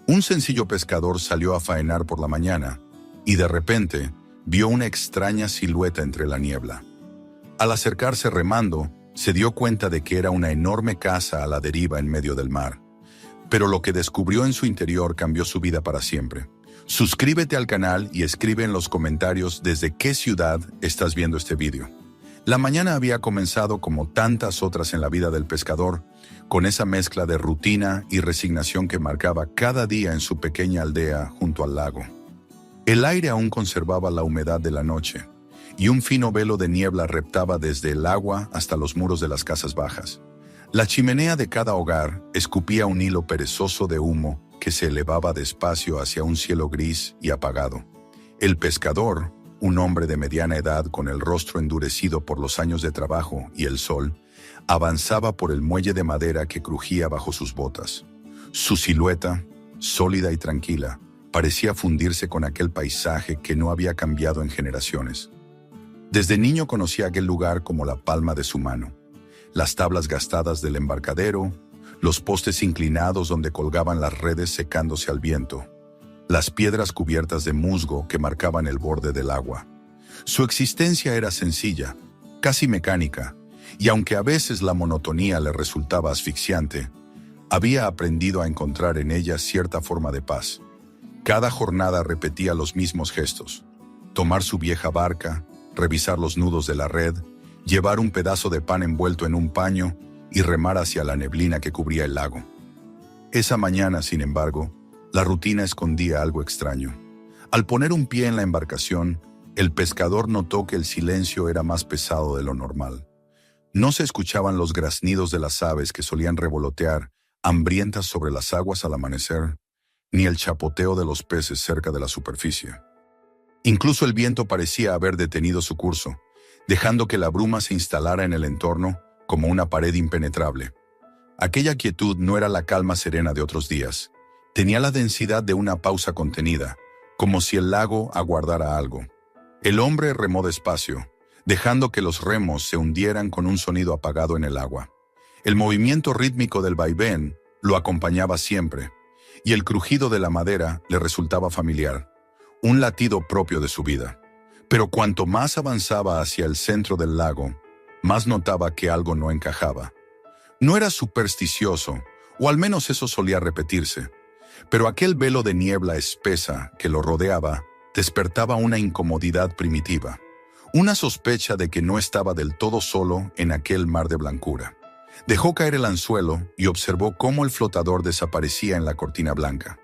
Un sencillo pescador salió a faenar por la mañana y de repente vio una extraña silueta entre la niebla. Al acercarse remando, se dio cuenta de que era una enorme casa a la deriva en medio del mar. Pero lo que descubrió en su interior cambió su vida para siempre. Suscríbete al canal y escribe en los comentarios desde qué ciudad estás viendo este vídeo. La mañana había comenzado como tantas otras en la vida del pescador, con esa mezcla de rutina y resignación que marcaba cada día en su pequeña aldea junto al lago. El aire aún conservaba la humedad de la noche, y un fino velo de niebla reptaba desde el agua hasta los muros de las casas bajas. La chimenea de cada hogar escupía un hilo perezoso de humo que se elevaba despacio hacia un cielo gris y apagado. El pescador, un hombre de mediana edad con el rostro endurecido por los años de trabajo y el sol, avanzaba por el muelle de madera que crujía bajo sus botas. Su silueta, sólida y tranquila, parecía fundirse con aquel paisaje que no había cambiado en generaciones. Desde niño conocía aquel lugar como la palma de su mano. Las tablas gastadas del embarcadero, los postes inclinados donde colgaban las redes secándose al viento, las piedras cubiertas de musgo que marcaban el borde del agua. Su existencia era sencilla, casi mecánica, y aunque a veces la monotonía le resultaba asfixiante, había aprendido a encontrar en ella cierta forma de paz. Cada jornada repetía los mismos gestos: tomar su vieja barca, revisar los nudos de la red, llevar un pedazo de pan envuelto en un paño y remar hacia la neblina que cubría el lago. Esa mañana, sin embargo, la rutina escondía algo extraño. Al poner un pie en la embarcación, el pescador notó que el silencio era más pesado de lo normal. No se escuchaban los graznidos de las aves que solían revolotear, hambrientas sobre las aguas al amanecer, ni el chapoteo de los peces cerca de la superficie. Incluso el viento parecía haber detenido su curso, dejando que la bruma se instalara en el entorno como una pared impenetrable. Aquella quietud no era la calma serena de otros días. Tenía la densidad de una pausa contenida, como si el lago aguardara algo. El hombre remó despacio, dejando que los remos se hundieran con un sonido apagado en el agua. El movimiento rítmico del vaivén lo acompañaba siempre, y el crujido de la madera le resultaba familiar, un latido propio de su vida. Pero cuanto más avanzaba hacia el centro del lago, más notaba que algo no encajaba. No era supersticioso, o al menos eso solía repetirse, pero aquel velo de niebla espesa que lo rodeaba despertaba una incomodidad primitiva, una sospecha de que no estaba del todo solo en aquel mar de blancura. Dejó caer el anzuelo y observó cómo el flotador desaparecía en la cortina blanca.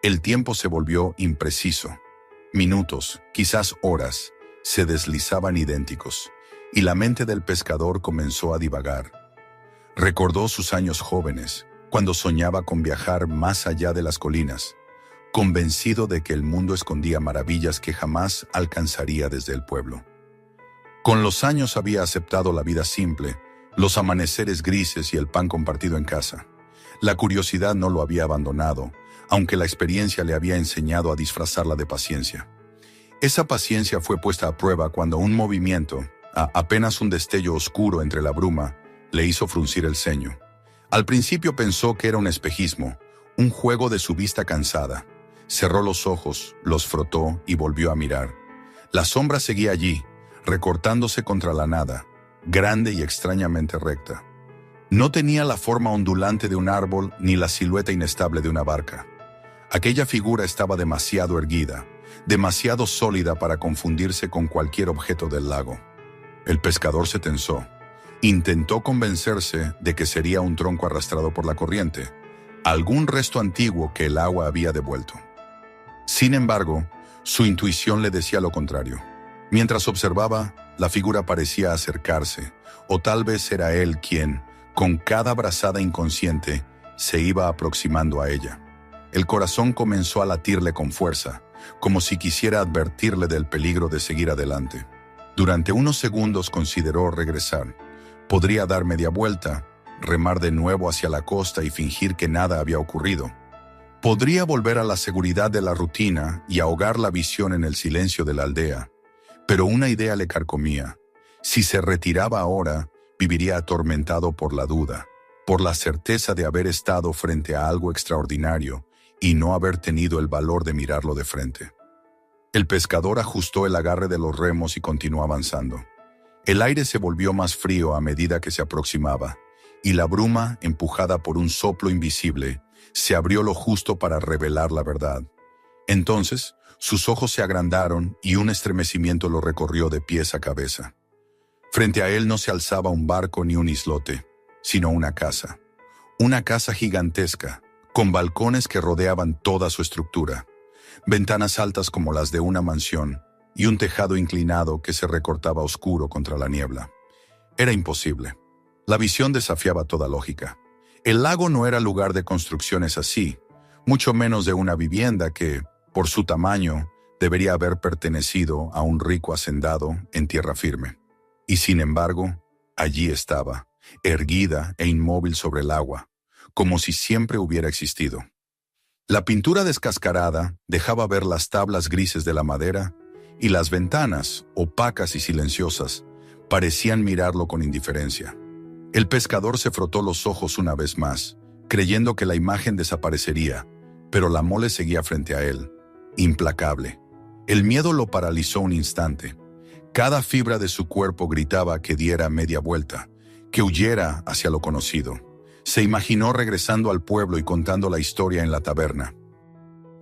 El tiempo se volvió impreciso. Minutos, quizás horas, se deslizaban idénticos, y la mente del pescador comenzó a divagar. Recordó sus años jóvenes, cuando soñaba con viajar más allá de las colinas, convencido de que el mundo escondía maravillas que jamás alcanzaría desde el pueblo. Con los años había aceptado la vida simple, los amaneceres grises y el pan compartido en casa. La curiosidad no lo había abandonado, aunque la experiencia le había enseñado a disfrazarla de paciencia. Esa paciencia fue puesta a prueba cuando un movimiento, apenas un destello oscuro entre la bruma, le hizo fruncir el ceño. Al principio pensó que era un espejismo, un juego de su vista cansada. Cerró los ojos, los frotó y volvió a mirar. La sombra seguía allí, recortándose contra la nada, grande y extrañamente recta. No tenía la forma ondulante de un árbol ni la silueta inestable de una barca. Aquella figura estaba demasiado erguida, demasiado sólida para confundirse con cualquier objeto del lago. El pescador se tensó. Intentó convencerse de que sería un tronco arrastrado por la corriente, algún resto antiguo que el agua había devuelto. Sin embargo, su intuición le decía lo contrario. Mientras observaba, la figura parecía acercarse, o tal vez era él quien, con cada brazada inconsciente, se iba aproximando a ella. El corazón comenzó a latirle con fuerza, como si quisiera advertirle del peligro de seguir adelante. Durante unos segundos consideró regresar. Podría dar media vuelta, remar de nuevo hacia la costa y fingir que nada había ocurrido. Podría volver a la seguridad de la rutina y ahogar la visión en el silencio de la aldea. Pero una idea le carcomía. Si se retiraba ahora, viviría atormentado por la duda, por la certeza de haber estado frente a algo extraordinario, y no haber tenido el valor de mirarlo de frente. El pescador ajustó el agarre de los remos y continuó avanzando. El aire se volvió más frío a medida que se aproximaba, y la bruma, empujada por un soplo invisible, se abrió lo justo para revelar la verdad. Entonces, sus ojos se agrandaron y un estremecimiento lo recorrió de pies a cabeza. Frente a él no se alzaba un barco ni un islote, sino una casa. Una casa gigantesca, con balcones que rodeaban toda su estructura, ventanas altas como las de una mansión y un tejado inclinado que se recortaba oscuro contra la niebla. Era imposible. La visión desafiaba toda lógica. El lago no era lugar de construcciones así, mucho menos de una vivienda que, por su tamaño, debería haber pertenecido a un rico hacendado en tierra firme. Y sin embargo, allí estaba, erguida e inmóvil sobre el agua, como si siempre hubiera existido. La pintura descascarada dejaba ver las tablas grises de la madera y las ventanas, opacas y silenciosas, parecían mirarlo con indiferencia. El pescador se frotó los ojos una vez más, creyendo que la imagen desaparecería, pero la mole seguía frente a él, implacable. El miedo lo paralizó un instante. Cada fibra de su cuerpo gritaba que diera media vuelta, que huyera hacia lo conocido. Se imaginó regresando al pueblo y contando la historia en la taberna.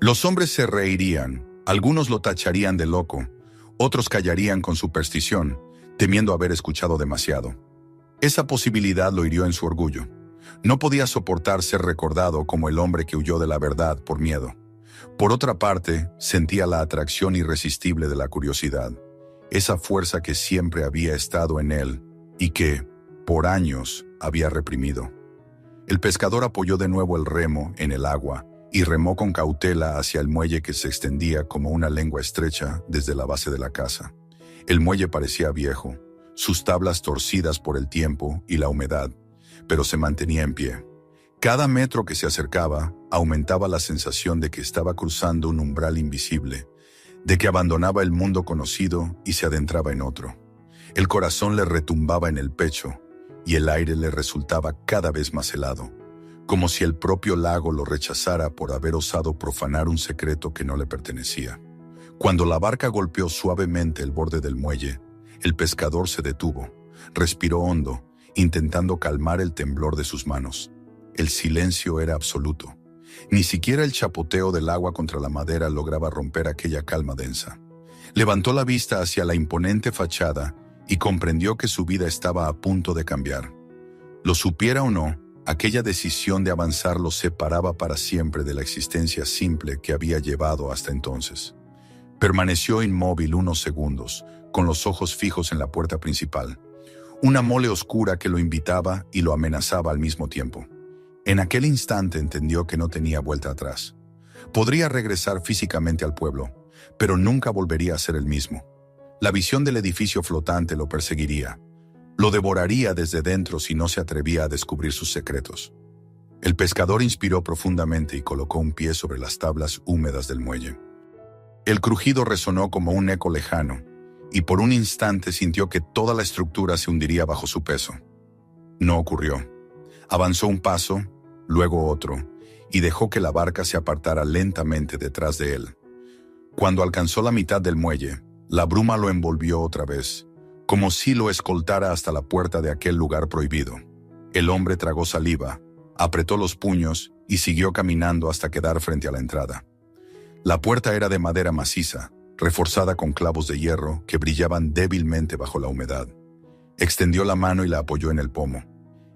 Los hombres se reirían, algunos lo tacharían de loco, otros callarían con superstición, temiendo haber escuchado demasiado. Esa posibilidad lo hirió en su orgullo. No podía soportar ser recordado como el hombre que huyó de la verdad por miedo. Por otra parte, sentía la atracción irresistible de la curiosidad, esa fuerza que siempre había estado en él y que, por años, había reprimido. El pescador apoyó de nuevo el remo en el agua y remó con cautela hacia el muelle que se extendía como una lengua estrecha desde la base de la casa. El muelle parecía viejo, sus tablas torcidas por el tiempo y la humedad, pero se mantenía en pie. Cada metro que se acercaba aumentaba la sensación de que estaba cruzando un umbral invisible, de que abandonaba el mundo conocido y se adentraba en otro. El corazón le retumbaba en el pecho y el aire le resultaba cada vez más helado, como si el propio lago lo rechazara por haber osado profanar un secreto que no le pertenecía. Cuando la barca golpeó suavemente el borde del muelle, el pescador se detuvo, respiró hondo, intentando calmar el temblor de sus manos. El silencio era absoluto. Ni siquiera el chapoteo del agua contra la madera lograba romper aquella calma densa. Levantó la vista hacia la imponente fachada y comprendió que su vida estaba a punto de cambiar. Lo supiera o no, aquella decisión de avanzar lo separaba para siempre de la existencia simple que había llevado hasta entonces. Permaneció inmóvil unos segundos, con los ojos fijos en la puerta principal. Una mole oscura que lo invitaba y lo amenazaba al mismo tiempo. En aquel instante entendió que no tenía vuelta atrás. Podría regresar físicamente al pueblo, pero nunca volvería a ser el mismo. La visión del edificio flotante lo perseguiría. Lo devoraría desde dentro si no se atrevía a descubrir sus secretos. El pescador inspiró profundamente y colocó un pie sobre las tablas húmedas del muelle. El crujido resonó como un eco lejano, y por un instante sintió que toda la estructura se hundiría bajo su peso. No ocurrió. Avanzó un paso, luego otro, y dejó que la barca se apartara lentamente detrás de él. Cuando alcanzó la mitad del muelle, la bruma lo envolvió otra vez, como si lo escoltara hasta la puerta de aquel lugar prohibido. El hombre tragó saliva, apretó los puños y siguió caminando hasta quedar frente a la entrada. La puerta era de madera maciza, reforzada con clavos de hierro que brillaban débilmente bajo la humedad. Extendió la mano y la apoyó en el pomo.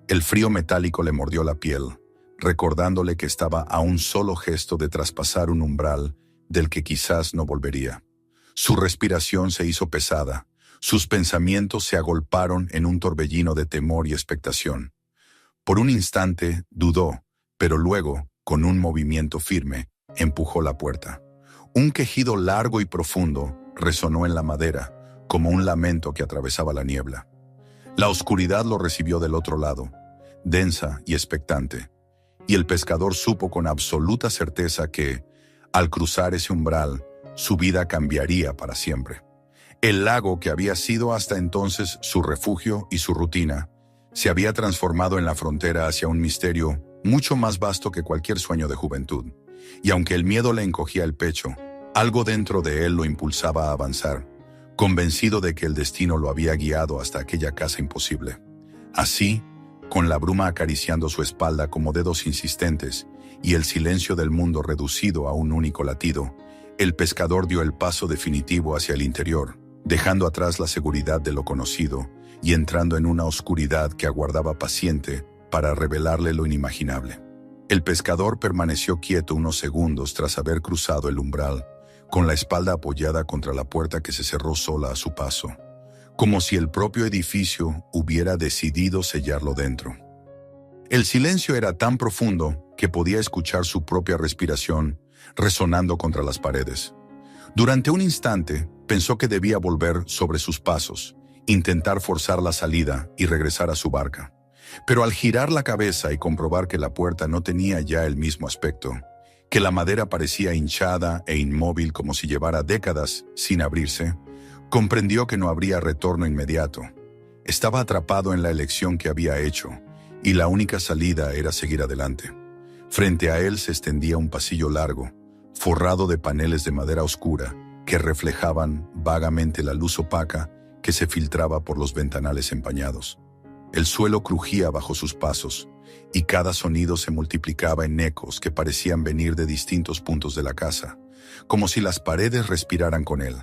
El frío metálico le mordió la piel, recordándole que estaba a un solo gesto de traspasar un umbral del que quizás no volvería. Su respiración se hizo pesada, sus pensamientos se agolparon en un torbellino de temor y expectación. Por un instante dudó, pero luego, con un movimiento firme, empujó la puerta. Un quejido largo y profundo resonó en la madera, como un lamento que atravesaba la niebla. La oscuridad lo recibió del otro lado, densa y expectante, y el pescador supo con absoluta certeza que, al cruzar ese umbral, su vida cambiaría para siempre. El lago que había sido hasta entonces su refugio y su rutina, se había transformado en la frontera hacia un misterio mucho más vasto que cualquier sueño de juventud. y aunque el miedo le encogía el pecho, algo dentro de él lo impulsaba a avanzar, convencido de que el destino lo había guiado hasta aquella casa imposible. Así, con la bruma acariciando su espalda como dedos insistentes y el silencio del mundo reducido a un único latido, el pescador dio el paso definitivo hacia el interior, dejando atrás la seguridad de lo conocido y entrando en una oscuridad que aguardaba paciente para revelarle lo inimaginable. El pescador permaneció quieto unos segundos tras haber cruzado el umbral, con la espalda apoyada contra la puerta que se cerró sola a su paso, como si el propio edificio hubiera decidido sellarlo dentro. El silencio era tan profundo que podía escuchar su propia respiración resonando contra las paredes. Durante un instante pensó que debía volver sobre sus pasos, intentar forzar la salida y regresar a su barca. Pero al girar la cabeza y comprobar que la puerta no tenía ya el mismo aspecto, que la madera parecía hinchada e inmóvil como si llevara décadas sin abrirse, comprendió que no habría retorno inmediato. Estaba atrapado en la elección que había hecho, y la única salida era seguir adelante. Frente a él se extendía un pasillo largo, forrado de paneles de madera oscura, que reflejaban vagamente la luz opaca que se filtraba por los ventanales empañados. El suelo crujía bajo sus pasos, y cada sonido se multiplicaba en ecos que parecían venir de distintos puntos de la casa, como si las paredes respiraran con él.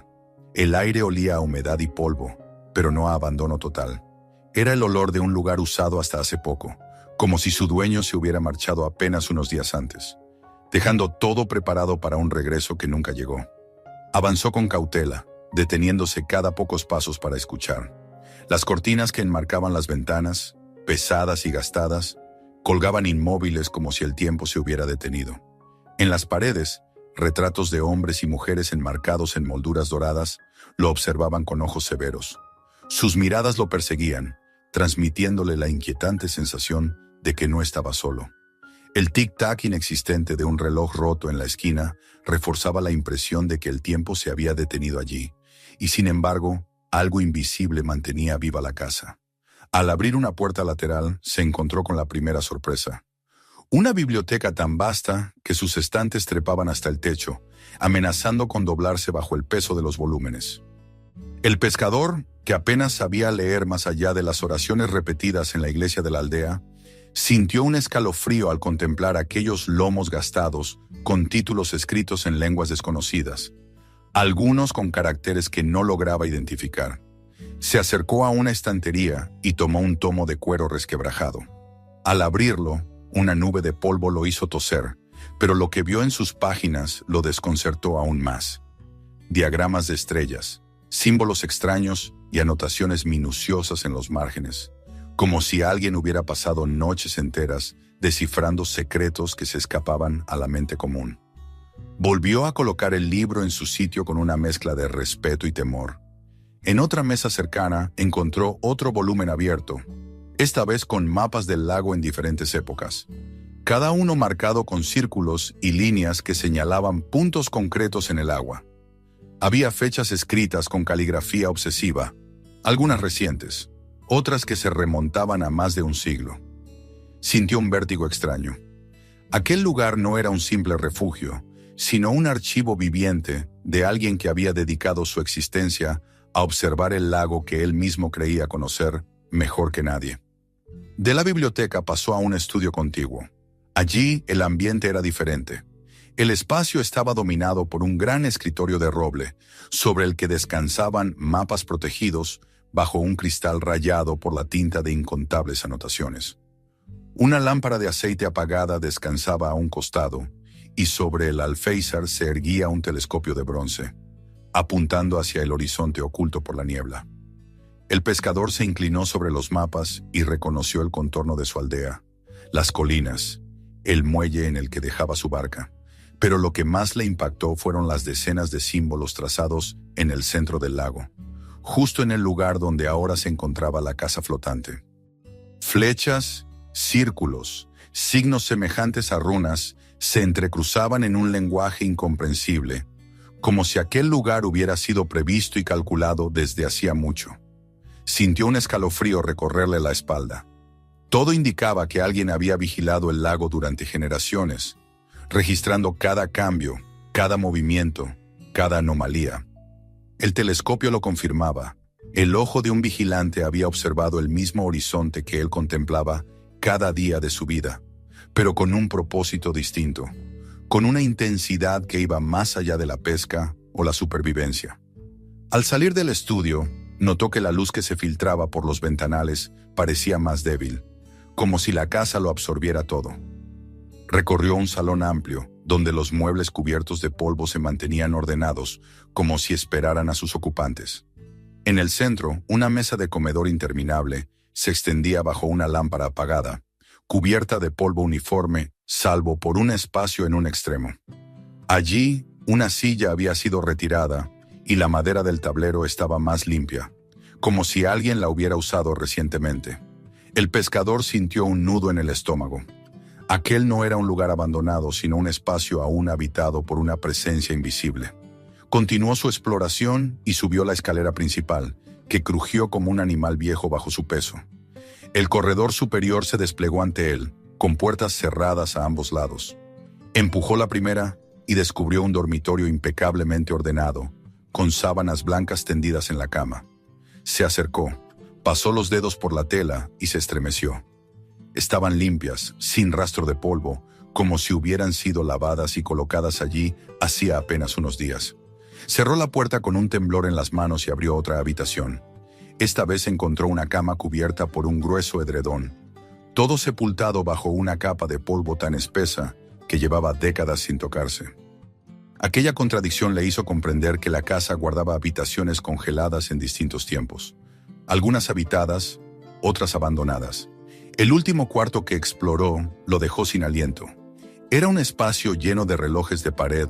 El aire olía a humedad y polvo, pero no a abandono total. Era el olor de un lugar usado hasta hace poco, como si su dueño se hubiera marchado apenas unos días antes, dejando todo preparado para un regreso que nunca llegó. Avanzó con cautela, deteniéndose cada pocos pasos para escuchar. Las cortinas que enmarcaban las ventanas, pesadas y gastadas, colgaban inmóviles como si el tiempo se hubiera detenido. En las paredes, retratos de hombres y mujeres enmarcados en molduras doradas lo observaban con ojos severos. Sus miradas lo perseguían, transmitiéndole la inquietante sensación de que no estaba solo. El tic-tac inexistente de un reloj roto en la esquina reforzaba la impresión de que el tiempo se había detenido allí, y sin embargo, algo invisible mantenía viva la casa. Al abrir una puerta lateral, se encontró con la primera sorpresa. Una biblioteca tan vasta que sus estantes trepaban hasta el techo, amenazando con doblarse bajo el peso de los volúmenes. El pescador, que apenas sabía leer más allá de las oraciones repetidas en la iglesia de la aldea, sintió un escalofrío al contemplar aquellos lomos gastados con títulos escritos en lenguas desconocidas, algunos con caracteres que no lograba identificar. Se acercó a una estantería y tomó un tomo de cuero resquebrajado. Al abrirlo, una nube de polvo lo hizo toser, pero lo que vio en sus páginas lo desconcertó aún más. Diagramas de estrellas, símbolos extraños y anotaciones minuciosas en los márgenes, como si alguien hubiera pasado noches enteras descifrando secretos que se escapaban a la mente común. Volvió a colocar el libro en su sitio con una mezcla de respeto y temor. En otra mesa cercana encontró otro volumen abierto, esta vez con mapas del lago en diferentes épocas, cada uno marcado con círculos y líneas que señalaban puntos concretos en el agua. Había fechas escritas con caligrafía obsesiva, algunas recientes, otras que se remontaban a más de un siglo. Sintió un vértigo extraño. Aquel lugar no era un simple refugio, sino un archivo viviente de alguien que había dedicado su existencia a observar el lago que él mismo creía conocer mejor que nadie. De la biblioteca pasó a un estudio contiguo. Allí el ambiente era diferente. El espacio estaba dominado por un gran escritorio de roble, sobre el que descansaban mapas protegidos bajo un cristal rayado por la tinta de incontables anotaciones. Una lámpara de aceite apagada descansaba a un costado, y sobre el alféizar se erguía un telescopio de bronce, apuntando hacia el horizonte oculto por la niebla. El pescador se inclinó sobre los mapas y reconoció el contorno de su aldea, las colinas, el muelle en el que dejaba su barca, pero lo que más le impactó fueron las decenas de símbolos trazados en el centro del lago, justo en el lugar donde ahora se encontraba la casa flotante. Flechas, círculos, signos semejantes a runas se entrecruzaban en un lenguaje incomprensible, como si aquel lugar hubiera sido previsto y calculado desde hacía mucho. Sintió un escalofrío recorrerle la espalda. Todo indicaba que alguien había vigilado el lago durante generaciones, registrando cada cambio, cada movimiento, cada anomalía. El telescopio lo confirmaba. El ojo de un vigilante había observado el mismo horizonte que él contemplaba cada día de su vida, pero con un propósito distinto, con una intensidad que iba más allá de la pesca o la supervivencia. Al salir del estudio, notó que la luz que se filtraba por los ventanales parecía más débil, como si la casa lo absorbiera todo. Recorrió un salón amplio, donde los muebles cubiertos de polvo se mantenían ordenados, como si esperaran a sus ocupantes. En el centro, una mesa de comedor interminable se extendía bajo una lámpara apagada, cubierta de polvo uniforme, salvo por un espacio en un extremo. Allí, una silla había sido retirada y la madera del tablero estaba más limpia, como si alguien la hubiera usado recientemente. El pescador sintió un nudo en el estómago. Aquel no era un lugar abandonado, sino un espacio aún habitado por una presencia invisible. Continuó su exploración y subió la escalera principal, que crujió como un animal viejo bajo su peso. El corredor superior se desplegó ante él, con puertas cerradas a ambos lados. Empujó la primera y descubrió un dormitorio impecablemente ordenado, con sábanas blancas tendidas en la cama. Se acercó, pasó los dedos por la tela y se estremeció. Estaban limpias, sin rastro de polvo, como si hubieran sido lavadas y colocadas allí hacía apenas unos días. Cerró la puerta con un temblor en las manos y abrió otra habitación. Esta vez encontró una cama cubierta por un grueso edredón, todo sepultado bajo una capa de polvo tan espesa que llevaba décadas sin tocarse. Aquella contradicción le hizo comprender que la casa guardaba habitaciones congeladas en distintos tiempos, algunas habitadas, otras abandonadas. El último cuarto que exploró lo dejó sin aliento. Era un espacio lleno de relojes de pared,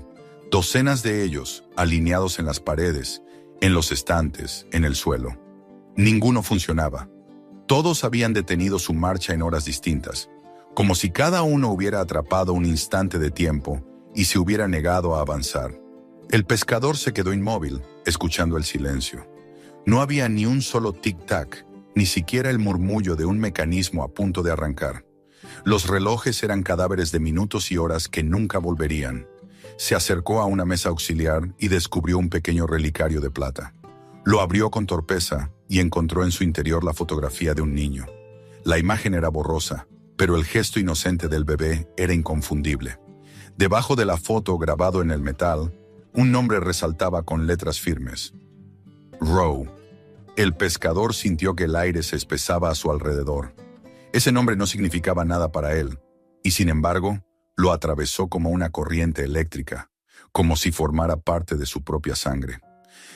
docenas de ellos alineados en las paredes, en los estantes, en el suelo. Ninguno funcionaba. Todos habían detenido su marcha en horas distintas, como si cada uno hubiera atrapado un instante de tiempo y se hubiera negado a avanzar. El pescador se quedó inmóvil, escuchando el silencio. No había ni un solo tic-tac, ni siquiera el murmullo de un mecanismo a punto de arrancar. Los relojes eran cadáveres de minutos y horas que nunca volverían. Se acercó a una mesa auxiliar y descubrió un pequeño relicario de plata. Lo abrió con torpeza y encontró en su interior la fotografía de un niño. La imagen era borrosa, pero el gesto inocente del bebé era inconfundible. Debajo de la foto, grabado en el metal, un nombre resaltaba con letras firmes: Roe. El pescador sintió que el aire se espesaba a su alrededor. Ese nombre no significaba nada para él, y sin embargo, lo atravesó como una corriente eléctrica, como si formara parte de su propia sangre.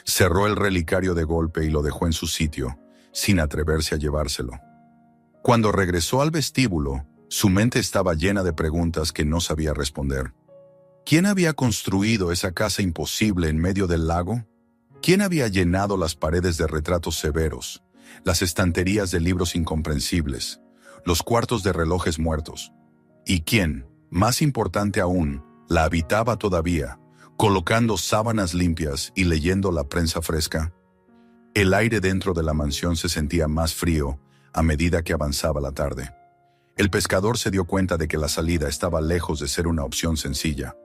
Cerró el relicario de golpe y lo dejó en su sitio, sin atreverse a llevárselo. Cuando regresó al vestíbulo, su mente estaba llena de preguntas que no sabía responder. ¿Quién había construido esa casa imposible en medio del lago? ¿Quién había llenado las paredes de retratos severos, las estanterías de libros incomprensibles, los cuartos de relojes muertos? ¿Y quién, más importante aún, la habitaba todavía, colocando sábanas limpias y leyendo la prensa fresca? El aire dentro de la mansión se sentía más frío a medida que avanzaba la tarde. El pescador se dio cuenta de que la salida estaba lejos de ser una opción sencilla.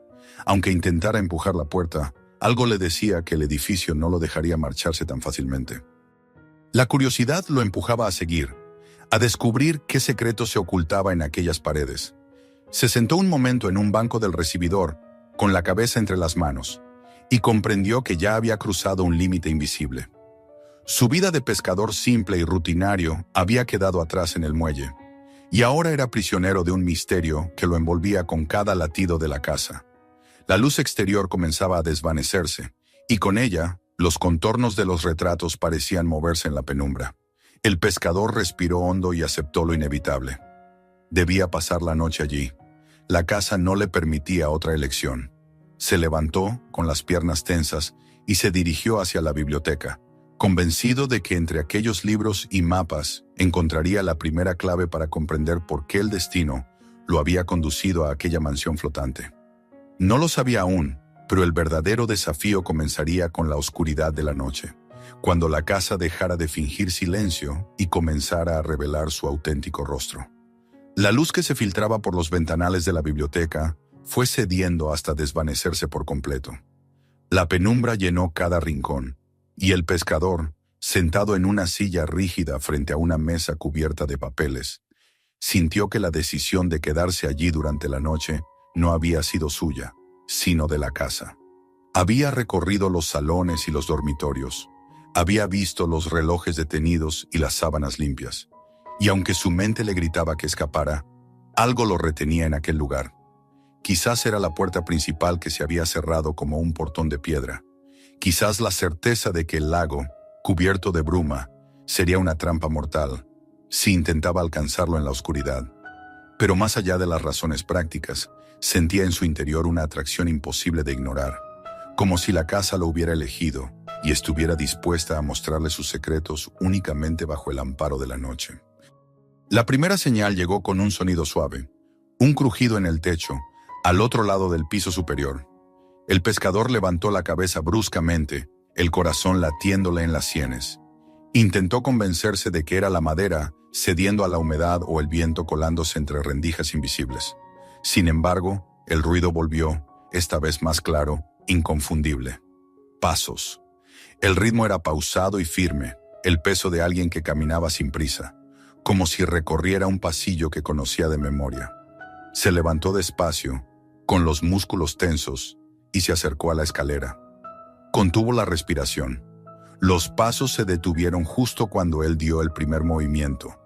Aunque intentara empujar la puerta, algo le decía que el edificio no lo dejaría marcharse tan fácilmente. La curiosidad lo empujaba a seguir, a descubrir qué secreto se ocultaba en aquellas paredes. Se sentó un momento en un banco del recibidor, con la cabeza entre las manos, y comprendió que ya había cruzado un límite invisible. Su vida de pescador simple y rutinario había quedado atrás en el muelle, y ahora era prisionero de un misterio que lo envolvía con cada latido de la casa. La luz exterior comenzaba a desvanecerse, y con ella, los contornos de los retratos parecían moverse en la penumbra. El pescador respiró hondo y aceptó lo inevitable. Debía pasar la noche allí. La casa no le permitía otra elección. Se levantó, con las piernas tensas, y se dirigió hacia la biblioteca, convencido de que entre aquellos libros y mapas encontraría la primera clave para comprender por qué el destino lo había conducido a aquella mansión flotante. No lo sabía aún, pero el verdadero desafío comenzaría con la oscuridad de la noche, cuando la casa dejara de fingir silencio y comenzara a revelar su auténtico rostro. La luz que se filtraba por los ventanales de la biblioteca fue cediendo hasta desvanecerse por completo. La penumbra llenó cada rincón, y el pescador, sentado en una silla rígida frente a una mesa cubierta de papeles, sintió que la decisión de quedarse allí durante la noche no había sido suya, sino de la casa. Había recorrido los salones y los dormitorios, había visto los relojes detenidos y las sábanas limpias, y aunque su mente le gritaba que escapara, algo lo retenía en aquel lugar. Quizás era la puerta principal que se había cerrado como un portón de piedra. Quizás la certeza de que el lago, cubierto de bruma, sería una trampa mortal, si intentaba alcanzarlo en la oscuridad. Pero más allá de las razones prácticas, sentía en su interior una atracción imposible de ignorar, como si la casa lo hubiera elegido y estuviera dispuesta a mostrarle sus secretos únicamente bajo el amparo de la noche. La primera señal llegó con un sonido suave, un crujido en el techo, al otro lado del piso superior. El pescador levantó la cabeza bruscamente, el corazón latiéndole en las sienes. Intentó convencerse de que era la madera cediendo a la humedad o el viento colándose entre rendijas invisibles. Sin embargo, el ruido volvió, esta vez más claro, inconfundible. Pasos. El ritmo era pausado y firme, el peso de alguien que caminaba sin prisa, como si recorriera un pasillo que conocía de memoria. Se levantó despacio, con los músculos tensos, y se acercó a la escalera. Contuvo la respiración. Los pasos se detuvieron justo cuando él dio el primer movimiento,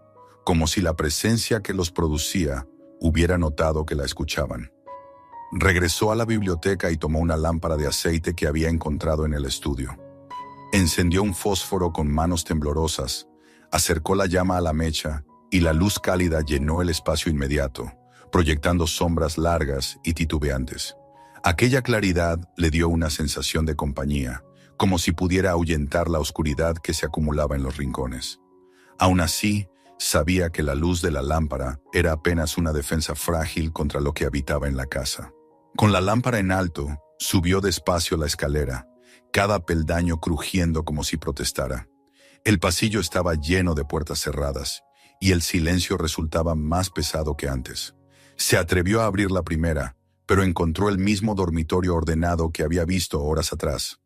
como si la presencia que los producía hubiera notado que la escuchaban. Regresó a la biblioteca y tomó una lámpara de aceite que había encontrado en el estudio. Encendió un fósforo con manos temblorosas, acercó la llama a la mecha y la luz cálida llenó el espacio inmediato, proyectando sombras largas y titubeantes. Aquella claridad le dio una sensación de compañía, como si pudiera ahuyentar la oscuridad que se acumulaba en los rincones. Aún así, sabía que la luz de la lámpara era apenas una defensa frágil contra lo que habitaba en la casa. Con la lámpara en alto, subió despacio la escalera, cada peldaño crujiendo como si protestara. El pasillo estaba lleno de puertas cerradas, y el silencio resultaba más pesado que antes. Se atrevió a abrir la primera, pero encontró el mismo dormitorio ordenado que había visto horas atrás.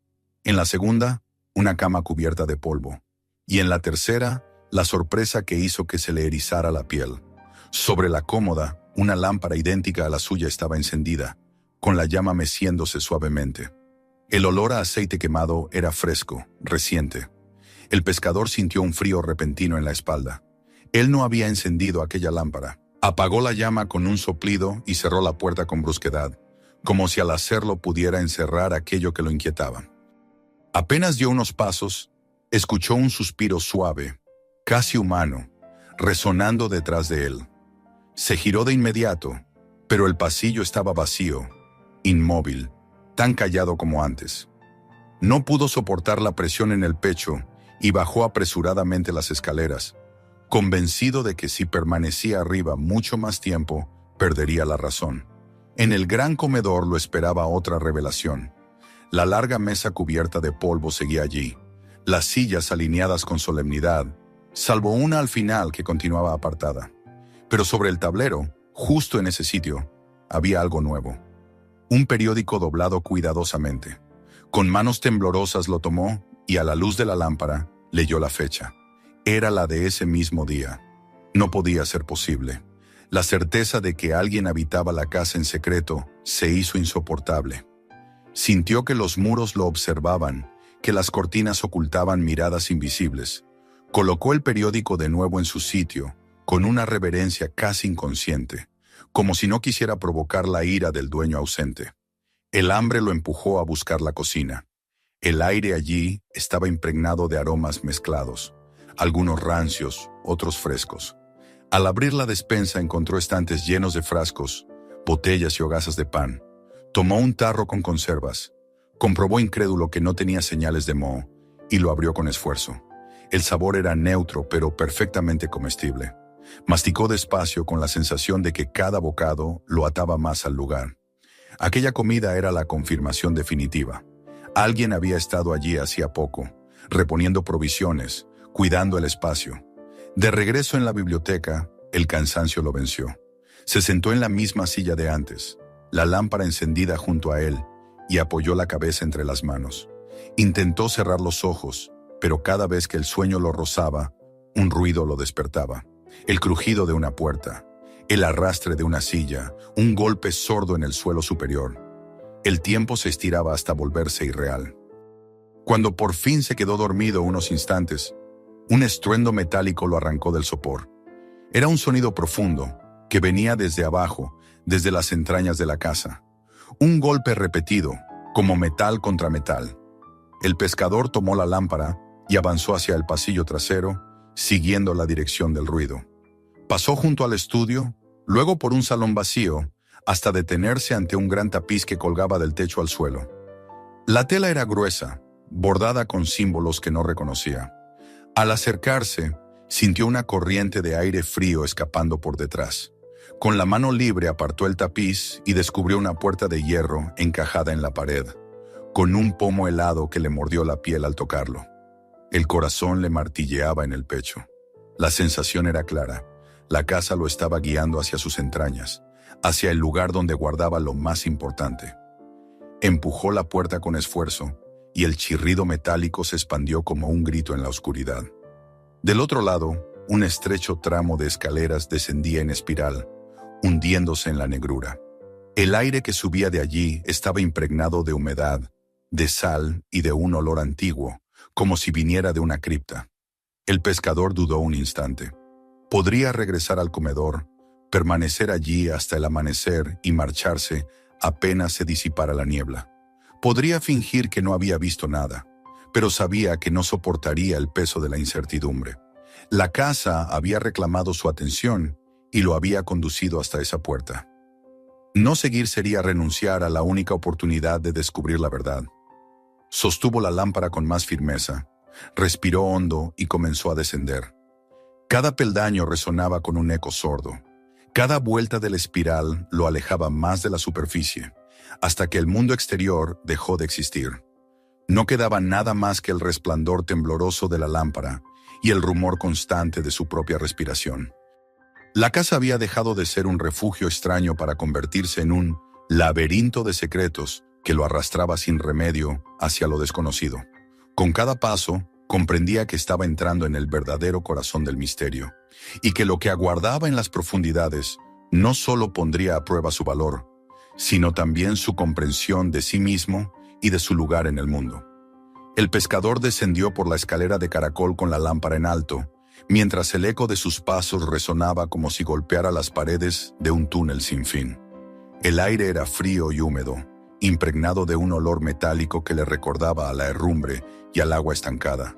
En la segunda, una cama cubierta de polvo. Y en la tercera, la sorpresa que hizo que se le erizara la piel. Sobre la cómoda, una lámpara idéntica a la suya estaba encendida, con la llama meciéndose suavemente. El olor a aceite quemado era fresco, reciente. El pescador sintió un frío repentino en la espalda. Él no había encendido aquella lámpara. Apagó la llama con un soplido y cerró la puerta con brusquedad, como si al hacerlo pudiera encerrar aquello que lo inquietaba. Apenas dio unos pasos, escuchó un suspiro suave, casi humano, resonando detrás de él. Se giró de inmediato, pero el pasillo estaba vacío, inmóvil, tan callado como antes. No pudo soportar la presión en el pecho y bajó apresuradamente las escaleras, convencido de que si permanecía arriba mucho más tiempo, perdería la razón. En el gran comedor lo esperaba otra revelación. La larga mesa cubierta de polvo seguía allí, las sillas alineadas con solemnidad, salvo una al final que continuaba apartada. Pero sobre el tablero, justo en ese sitio, había algo nuevo. Un periódico doblado cuidadosamente. Con manos temblorosas lo tomó y a la luz de la lámpara leyó la fecha. Era la de ese mismo día. No podía ser posible. La certeza de que alguien habitaba la casa en secreto se hizo insoportable. Sintió que los muros lo observaban, que las cortinas ocultaban miradas invisibles. Colocó el periódico de nuevo en su sitio, con una reverencia casi inconsciente, como si no quisiera provocar la ira del dueño ausente. El hambre lo empujó a buscar la cocina. El aire allí estaba impregnado de aromas mezclados, algunos rancios, otros frescos. Al abrir la despensa encontró estantes llenos de frascos, botellas y hogazas de pan. Tomó un tarro con conservas. Comprobó incrédulo que no tenía señales de moho y lo abrió con esfuerzo. El sabor era neutro pero perfectamente comestible. Masticó despacio con la sensación de que cada bocado lo ataba más al lugar. Aquella comida era la confirmación definitiva. Alguien había estado allí hacía poco, reponiendo provisiones, cuidando el espacio. De regreso en la biblioteca, el cansancio lo venció. Se sentó en la misma silla de antes. la lámpara encendida junto a él, y apoyó la cabeza entre las manos. Intentó cerrar los ojos, pero cada vez que el sueño lo rozaba, un ruido lo despertaba. El crujido de una puerta, el arrastre de una silla, un golpe sordo en el suelo superior. El tiempo se estiraba hasta volverse irreal. Cuando por fin se quedó dormido unos instantes, un estruendo metálico lo arrancó del sopor. Era un sonido profundo, que venía desde abajo, desde las entrañas de la casa. Un golpe repetido, como metal contra metal. El pescador tomó la lámpara y avanzó hacia el pasillo trasero, siguiendo la dirección del ruido. Pasó junto al estudio, luego por un salón vacío, hasta detenerse ante un gran tapiz que colgaba del techo al suelo. La tela era gruesa, bordada con símbolos que no reconocía. Al acercarse, sintió una corriente de aire frío escapando por detrás. Con la mano libre apartó el tapiz y descubrió una puerta de hierro encajada en la pared, con un pomo helado que le mordió la piel al tocarlo. El corazón le martilleaba en el pecho. La sensación era clara. La casa lo estaba guiando hacia sus entrañas, hacia el lugar donde guardaba lo más importante. Empujó la puerta con esfuerzo, y el chirrido metálico se expandió como un grito en la oscuridad. Del otro lado, un estrecho tramo de escaleras descendía en espiral, hundiéndose en la negrura. El aire que subía de allí estaba impregnado de humedad, de sal y de un olor antiguo, como si viniera de una cripta. El pescador dudó un instante. Podría regresar al comedor, permanecer allí hasta el amanecer y marcharse apenas se disipara la niebla. Podría fingir que no había visto nada, pero sabía que no soportaría el peso de la incertidumbre. La casa había reclamado su atención y lo había conducido hasta esa puerta. No seguir sería renunciar a la única oportunidad de descubrir la verdad. Sostuvo la lámpara con más firmeza, respiró hondo y comenzó a descender. Cada peldaño resonaba con un eco sordo. Cada vuelta de la espiral lo alejaba más de la superficie, hasta que el mundo exterior dejó de existir. No quedaba nada más que el resplandor tembloroso de la lámpara y el rumor constante de su propia respiración. La casa había dejado de ser un refugio extraño para convertirse en un laberinto de secretos que lo arrastraba sin remedio hacia lo desconocido. Con cada paso, comprendía que estaba entrando en el verdadero corazón del misterio, y que lo que aguardaba en las profundidades no solo pondría a prueba su valor, sino también su comprensión de sí mismo y de su lugar en el mundo. El pescador descendió por la escalera de caracol con la lámpara en alto, mientras el eco de sus pasos resonaba como si golpeara las paredes de un túnel sin fin. El aire era frío y húmedo, impregnado de un olor metálico que le recordaba a la herrumbre y al agua estancada.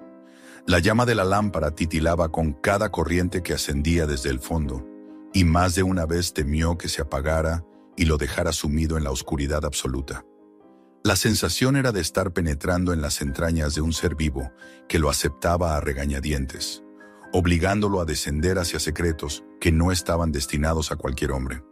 La llama de la lámpara titilaba con cada corriente que ascendía desde el fondo, y más de una vez temió que se apagara y lo dejara sumido en la oscuridad absoluta. La sensación era de estar penetrando en las entrañas de un ser vivo que lo aceptaba a regañadientes, obligándolo a descender hacia secretos que no estaban destinados a cualquier hombre.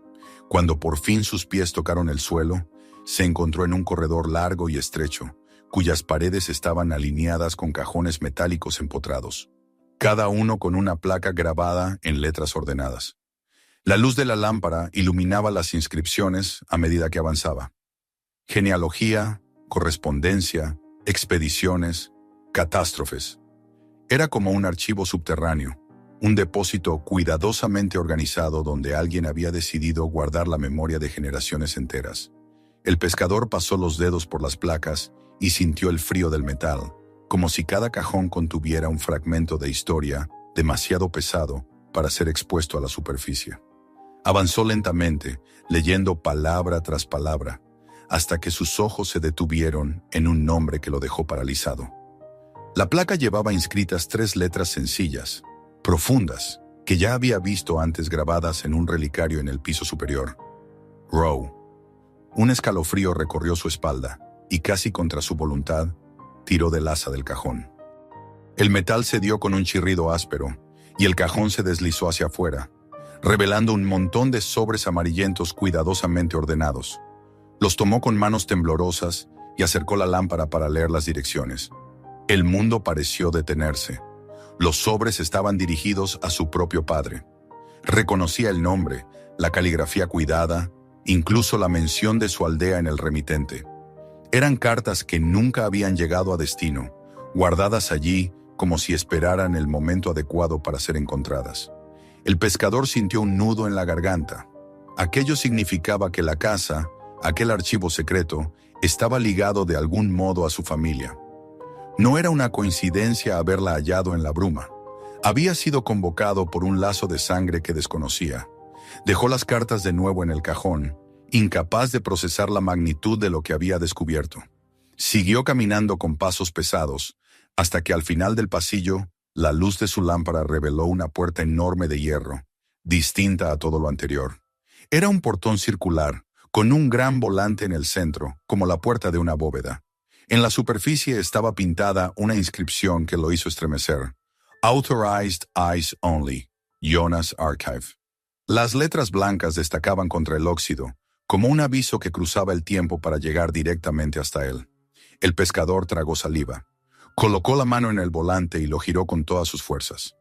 Cuando por fin sus pies tocaron el suelo, se encontró en un corredor largo y estrecho, cuyas paredes estaban alineadas con cajones metálicos empotrados, cada uno con una placa grabada en letras ordenadas. La luz de la lámpara iluminaba las inscripciones a medida que avanzaba. Genealogía, correspondencia, expediciones, catástrofes. Era como un archivo subterráneo, un depósito cuidadosamente organizado donde alguien había decidido guardar la memoria de generaciones enteras. El pescador pasó los dedos por las placas y sintió el frío del metal, como si cada cajón contuviera un fragmento de historia demasiado pesado para ser expuesto a la superficie. Avanzó lentamente, leyendo palabra tras palabra, hasta que sus ojos se detuvieron en un nombre que lo dejó paralizado. La placa llevaba inscritas 3 letras sencillas, profundas, que ya había visto antes grabadas en un relicario en el piso superior. Rowe. Un escalofrío recorrió su espalda, y casi contra su voluntad, tiró del asa del cajón. El metal cedió con un chirrido áspero, y el cajón se deslizó hacia afuera, revelando un montón de sobres amarillentos cuidadosamente ordenados. Los tomó con manos temblorosas y acercó la lámpara para leer las direcciones. El mundo pareció detenerse. Los sobres estaban dirigidos a su propio padre. Reconocía el nombre, la caligrafía cuidada incluso la mención de su aldea en el remitente. Eran cartas que nunca habían llegado a destino, guardadas allí como si esperaran el momento adecuado para ser encontradas. El pescador sintió un nudo en la garganta. Aquello significaba que la casa, aquel archivo secreto, estaba ligado de algún modo a su familia. No era una coincidencia haberla hallado en la bruma. Había sido convocado por un lazo de sangre que desconocía. Dejó las cartas de nuevo en el cajón, incapaz de procesar la magnitud de lo que había descubierto. Siguió caminando con pasos pesados, hasta que al final del pasillo, la luz de su lámpara reveló una puerta enorme de hierro, distinta a todo lo anterior. Era un portón circular, con un gran volante en el centro, como la puerta de una bóveda. En la superficie estaba pintada una inscripción que lo hizo estremecer. Authorized Eyes Only, Jonas Archive. Las letras blancas destacaban contra el óxido, como un aviso que cruzaba el tiempo para llegar directamente hasta él. El pescador tragó saliva. Colocó la mano en el volante y lo giró con todas sus fuerzas.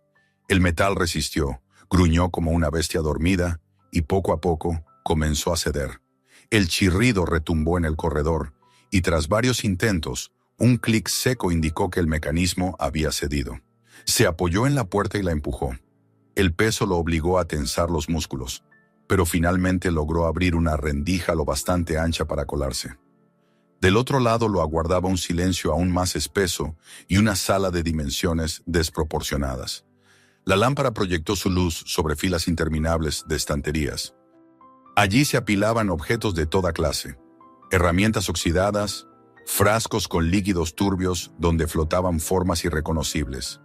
El metal resistió, gruñó como una bestia dormida y poco a poco comenzó a ceder. El chirrido retumbó en el corredor y tras varios intentos, un clic seco indicó que el mecanismo había cedido. Se apoyó en la puerta y la empujó. El peso lo obligó a tensar los músculos, pero finalmente logró abrir una rendija lo bastante ancha para colarse. Del otro lado lo aguardaba un silencio aún más espeso y una sala de dimensiones desproporcionadas. La lámpara proyectó su luz sobre filas interminables de estanterías. Allí se apilaban objetos de toda clase, herramientas oxidadas, frascos con líquidos turbios donde flotaban formas irreconocibles,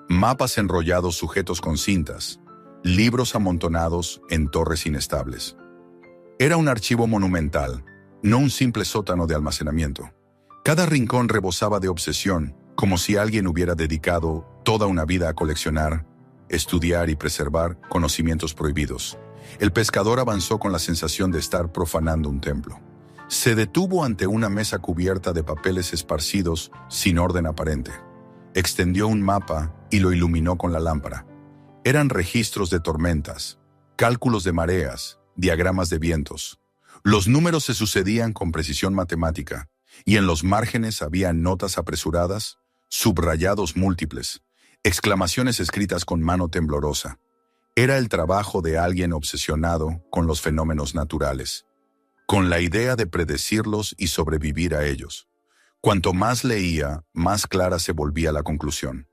mapas enrollados sujetos con cintas, libros amontonados en torres inestables. Era un archivo monumental, no un simple sótano de almacenamiento. Cada rincón rebosaba de obsesión, como si alguien hubiera dedicado toda una vida a coleccionar, estudiar y preservar conocimientos prohibidos. El pescador avanzó con la sensación de estar profanando un templo. Se detuvo ante una mesa cubierta de papeles esparcidos sin orden aparente. Extendió un mapa y lo iluminó con la lámpara. Eran registros de tormentas, cálculos de mareas, diagramas de vientos. Los números se sucedían con precisión matemática, y en los márgenes había notas apresuradas, subrayados múltiples, exclamaciones escritas con mano temblorosa. Era el trabajo de alguien obsesionado con los fenómenos naturales, con la idea de predecirlos y sobrevivir a ellos. Cuanto más leía, más clara se volvía la conclusión.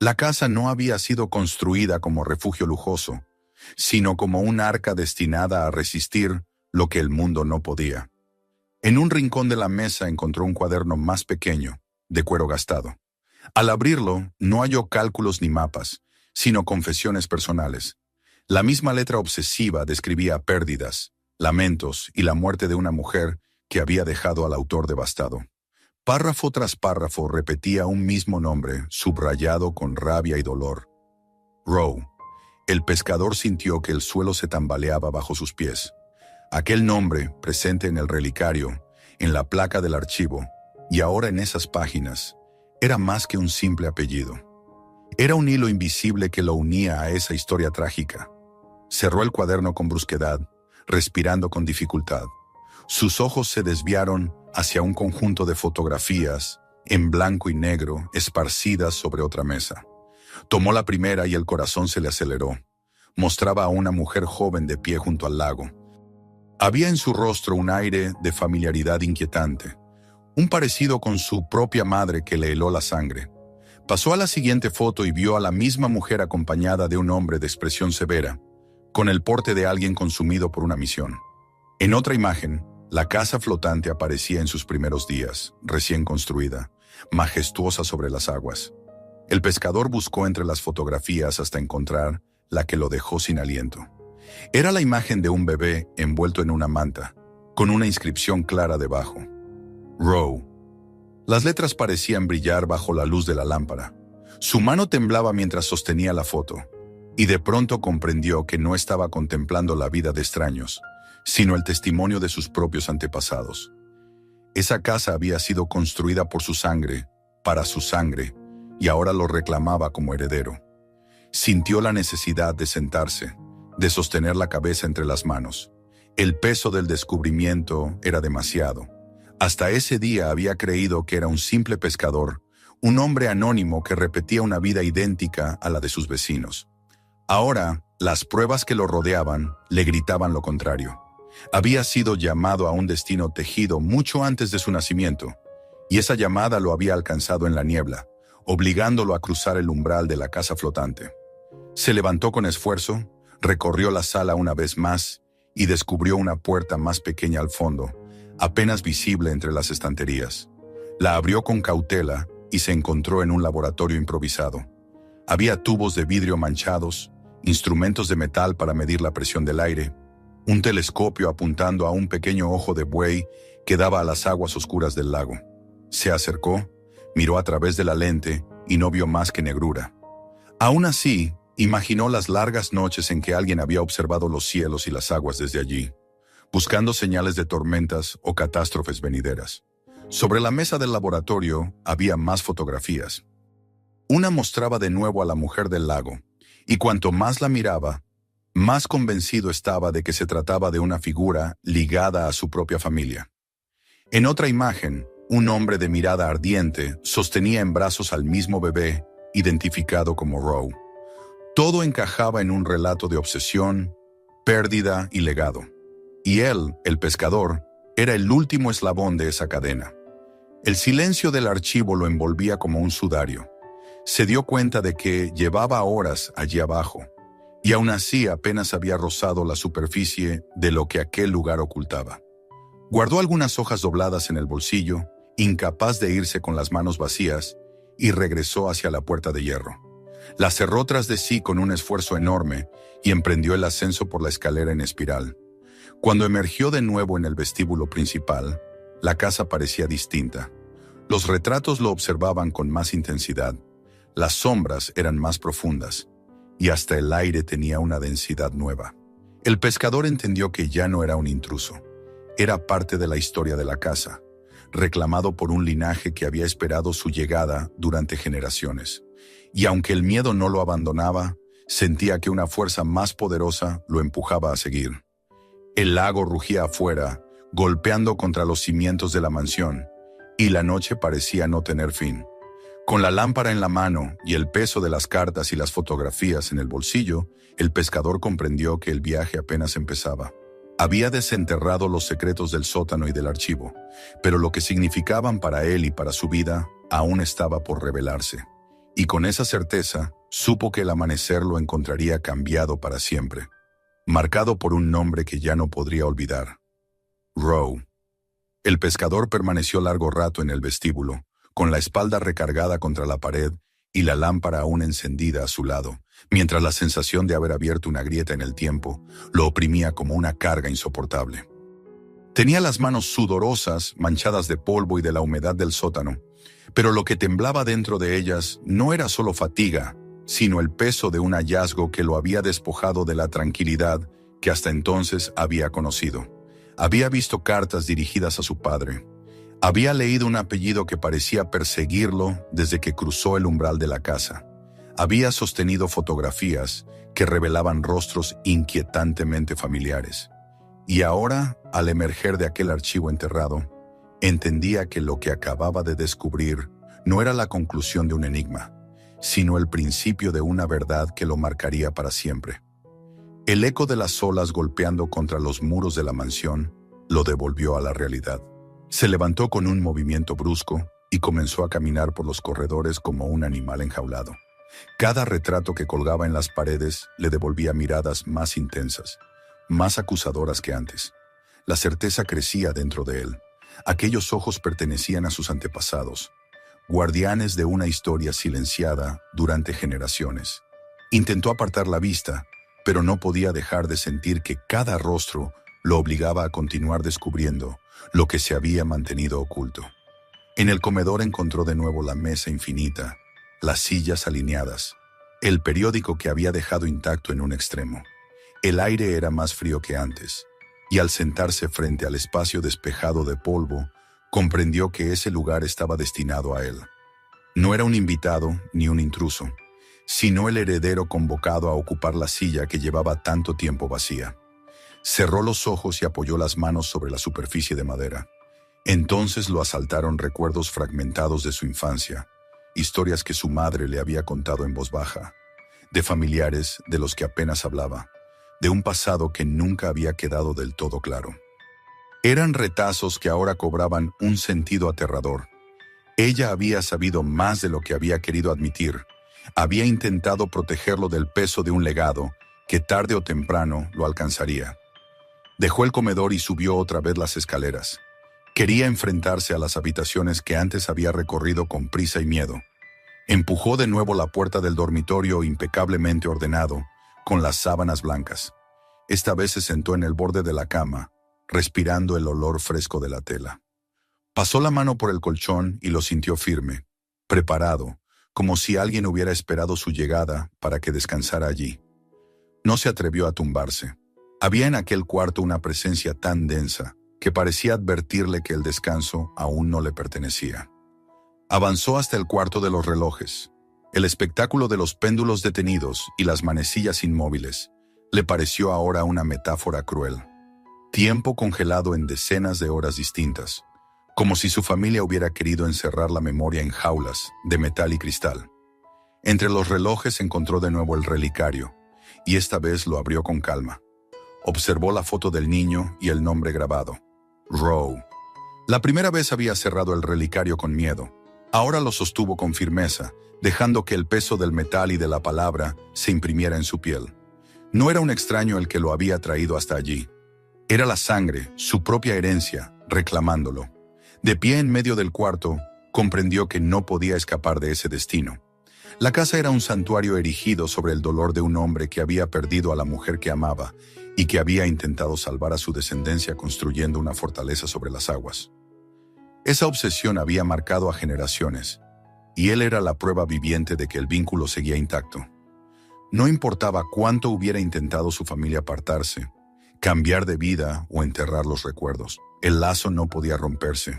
La casa no había sido construida como refugio lujoso, sino como un arca destinada a resistir lo que el mundo no podía. En un rincón de la mesa encontró un cuaderno más pequeño, de cuero gastado. Al abrirlo, no halló cálculos ni mapas, sino confesiones personales. La misma letra obsesiva describía pérdidas, lamentos y la muerte de una mujer que había dejado al autor devastado. Párrafo tras párrafo repetía un mismo nombre, subrayado con rabia y dolor. Rowe. El pescador sintió que el suelo se tambaleaba bajo sus pies. Aquel nombre, presente en el relicario, en la placa del archivo, y ahora en esas páginas, era más que un simple apellido. Era un hilo invisible que lo unía a esa historia trágica. Cerró el cuaderno con brusquedad, respirando con dificultad. Sus ojos se desviaron hacia un conjunto de fotografías, en blanco y negro, esparcidas sobre otra mesa. Tomó la primera y el corazón se le aceleró. Mostraba a una mujer joven de pie junto al lago. Había en su rostro un aire de familiaridad inquietante, un parecido con su propia madre que le heló la sangre. Pasó a la siguiente foto y vio a la misma mujer acompañada de un hombre de expresión severa, con el porte de alguien consumido por una misión. En otra imagen, la casa flotante aparecía en sus primeros días, recién construida, majestuosa sobre las aguas. El pescador buscó entre las fotografías hasta encontrar la que lo dejó sin aliento. Era la imagen de un bebé envuelto en una manta, con una inscripción clara debajo. Rowe. Las letras parecían brillar bajo la luz de la lámpara. Su mano temblaba mientras sostenía la foto, y de pronto comprendió que no estaba contemplando la vida de extraños, sino el testimonio de sus propios antepasados. Esa casa había sido construida por su sangre, para su sangre, y ahora lo reclamaba como heredero. Sintió la necesidad de sentarse, de sostener la cabeza entre las manos. El peso del descubrimiento era demasiado. Hasta ese día había creído que era un simple pescador, un hombre anónimo que repetía una vida idéntica a la de sus vecinos. Ahora, las pruebas que lo rodeaban le gritaban lo contrario. Había sido llamado a un destino tejido mucho antes de su nacimiento, y esa llamada lo había alcanzado en la niebla, obligándolo a cruzar el umbral de la casa flotante. Se levantó con esfuerzo, recorrió la sala una vez más y descubrió una puerta más pequeña al fondo, apenas visible entre las estanterías. La abrió con cautela y se encontró en un laboratorio improvisado. Había tubos de vidrio manchados, instrumentos de metal para medir la presión del aire, un telescopio apuntando a un pequeño ojo de buey que daba a las aguas oscuras del lago. Se acercó, miró a través de la lente y no vio más que negrura. Aún así, imaginó las largas noches en que alguien había observado los cielos y las aguas desde allí, buscando señales de tormentas o catástrofes venideras. Sobre la mesa del laboratorio había más fotografías. Una mostraba de nuevo a la mujer del lago, y cuanto más la miraba, más convencido estaba de que se trataba de una figura ligada a su propia familia. En otra imagen, un hombre de mirada ardiente sostenía en brazos al mismo bebé, identificado como Roe. Todo encajaba en un relato de obsesión, pérdida y legado. Y él, el pescador, era el último eslabón de esa cadena. El silencio del archivo lo envolvía como un sudario. Se dio cuenta de que llevaba horas allí abajo, y aún así apenas había rozado la superficie de lo que aquel lugar ocultaba. Guardó algunas hojas dobladas en el bolsillo, incapaz de irse con las manos vacías, y regresó hacia la puerta de hierro. La cerró tras de sí con un esfuerzo enorme y emprendió el ascenso por la escalera en espiral. Cuando emergió de nuevo en el vestíbulo principal, la casa parecía distinta. Los retratos lo observaban con más intensidad, las sombras eran más profundas, y hasta el aire tenía una densidad nueva. El pescador entendió que ya no era un intruso. Era parte de la historia de la casa, reclamado por un linaje que había esperado su llegada durante generaciones. Y aunque el miedo no lo abandonaba, sentía que una fuerza más poderosa lo empujaba a seguir. El lago rugía afuera, golpeando contra los cimientos de la mansión, y la noche parecía no tener fin. Con la lámpara en la mano y el peso de las cartas y las fotografías en el bolsillo, el pescador comprendió que el viaje apenas empezaba. Había desenterrado los secretos del sótano y del archivo, pero lo que significaban para él y para su vida aún estaba por revelarse. Y con esa certeza, supo que el amanecer lo encontraría cambiado para siempre, marcado por un nombre que ya no podría olvidar: Roe. El pescador permaneció largo rato en el vestíbulo, con la espalda recargada contra la pared y la lámpara aún encendida a su lado, mientras la sensación de haber abierto una grieta en el tiempo lo oprimía como una carga insoportable. Tenía las manos sudorosas, manchadas de polvo y de la humedad del sótano, pero lo que temblaba dentro de ellas no era solo fatiga, sino el peso de un hallazgo que lo había despojado de la tranquilidad que hasta entonces había conocido. Había visto cartas dirigidas a su padre. Había leído un apellido que parecía perseguirlo desde que cruzó el umbral de la casa. Había sostenido fotografías que revelaban rostros inquietantemente familiares. Y ahora, al emerger de aquel archivo enterrado, entendía que lo que acababa de descubrir no era la conclusión de un enigma, sino el principio de una verdad que lo marcaría para siempre. El eco de las olas golpeando contra los muros de la mansión lo devolvió a la realidad. Se levantó con un movimiento brusco y comenzó a caminar por los corredores como un animal enjaulado. Cada retrato que colgaba en las paredes le devolvía miradas más intensas, más acusadoras que antes. La certeza crecía dentro de él. Aquellos ojos pertenecían a sus antepasados, guardianes de una historia silenciada durante generaciones. Intentó apartar la vista, pero no podía dejar de sentir que cada rostro lo obligaba a continuar descubriendo lo que se había mantenido oculto. En el comedor encontró de nuevo la mesa infinita, las sillas alineadas, el periódico que había dejado intacto en un extremo. El aire era más frío que antes, y al sentarse frente al espacio despejado de polvo, comprendió que ese lugar estaba destinado a él. No era un invitado ni un intruso, sino el heredero convocado a ocupar la silla que llevaba tanto tiempo vacía. Cerró los ojos y apoyó las manos sobre la superficie de madera. Entonces lo asaltaron recuerdos fragmentados de su infancia, historias que su madre le había contado en voz baja, de familiares de los que apenas hablaba, de un pasado que nunca había quedado del todo claro. Eran retazos que ahora cobraban un sentido aterrador. Ella había sabido más de lo que había querido admitir. Había intentado protegerlo del peso de un legado que tarde o temprano lo alcanzaría. Dejó el comedor y subió otra vez las escaleras. Quería enfrentarse a las habitaciones que antes había recorrido con prisa y miedo. Empujó de nuevo la puerta del dormitorio impecablemente ordenado, con las sábanas blancas. Esta vez se sentó en el borde de la cama, respirando el olor fresco de la tela. Pasó la mano por el colchón y lo sintió firme, preparado, como si alguien hubiera esperado su llegada para que descansara allí. No se atrevió a tumbarse. Había en aquel cuarto una presencia tan densa que parecía advertirle que el descanso aún no le pertenecía. Avanzó hasta el cuarto de los relojes. El espectáculo de los péndulos detenidos y las manecillas inmóviles le pareció ahora una metáfora cruel. Tiempo congelado en decenas de horas distintas, como si su familia hubiera querido encerrar la memoria en jaulas de metal y cristal. Entre los relojes encontró de nuevo el relicario, y esta vez lo abrió con calma. Observó la foto del niño y el nombre grabado, Roe. La primera vez había cerrado el relicario con miedo. Ahora lo sostuvo con firmeza, dejando que el peso del metal y de la palabra se imprimiera en su piel. No era un extraño el que lo había traído hasta allí. Era la sangre, su propia herencia, reclamándolo. De pie en medio del cuarto, comprendió que no podía escapar de ese destino. La casa era un santuario erigido sobre el dolor de un hombre que había perdido a la mujer que amaba y que había intentado salvar a su descendencia construyendo una fortaleza sobre las aguas. Esa obsesión había marcado a generaciones, y él era la prueba viviente de que el vínculo seguía intacto. No importaba cuánto hubiera intentado su familia apartarse, cambiar de vida o enterrar los recuerdos, el lazo no podía romperse.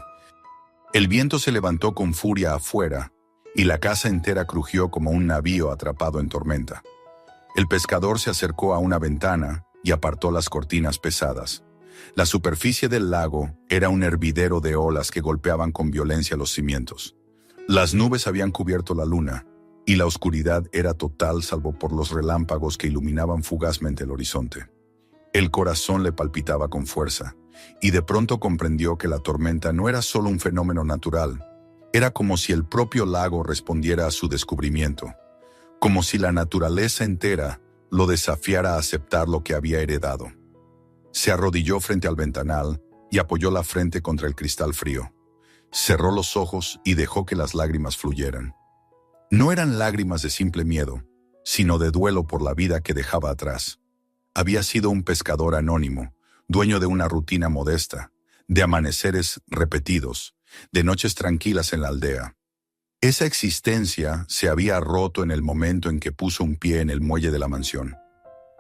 El viento se levantó con furia afuera, y la casa entera crujió como un navío atrapado en tormenta. El pescador se acercó a una ventana y apartó las cortinas pesadas. La superficie del lago era un hervidero de olas que golpeaban con violencia los cimientos. Las nubes habían cubierto la luna, y la oscuridad era total salvo por los relámpagos que iluminaban fugazmente el horizonte. El corazón le palpitaba con fuerza, y de pronto comprendió que la tormenta no era solo un fenómeno natural. Era como si el propio lago respondiera a su descubrimiento, como si la naturaleza entera lo desafiara a aceptar lo que había heredado. Se arrodilló frente al ventanal y apoyó la frente contra el cristal frío. Cerró los ojos y dejó que las lágrimas fluyeran. No eran lágrimas de simple miedo, sino de duelo por la vida que dejaba atrás. Había sido un pescador anónimo, dueño de una rutina modesta, de amaneceres repetidos, de noches tranquilas en la aldea. Esa existencia se había roto en el momento en que puso un pie en el muelle de la mansión.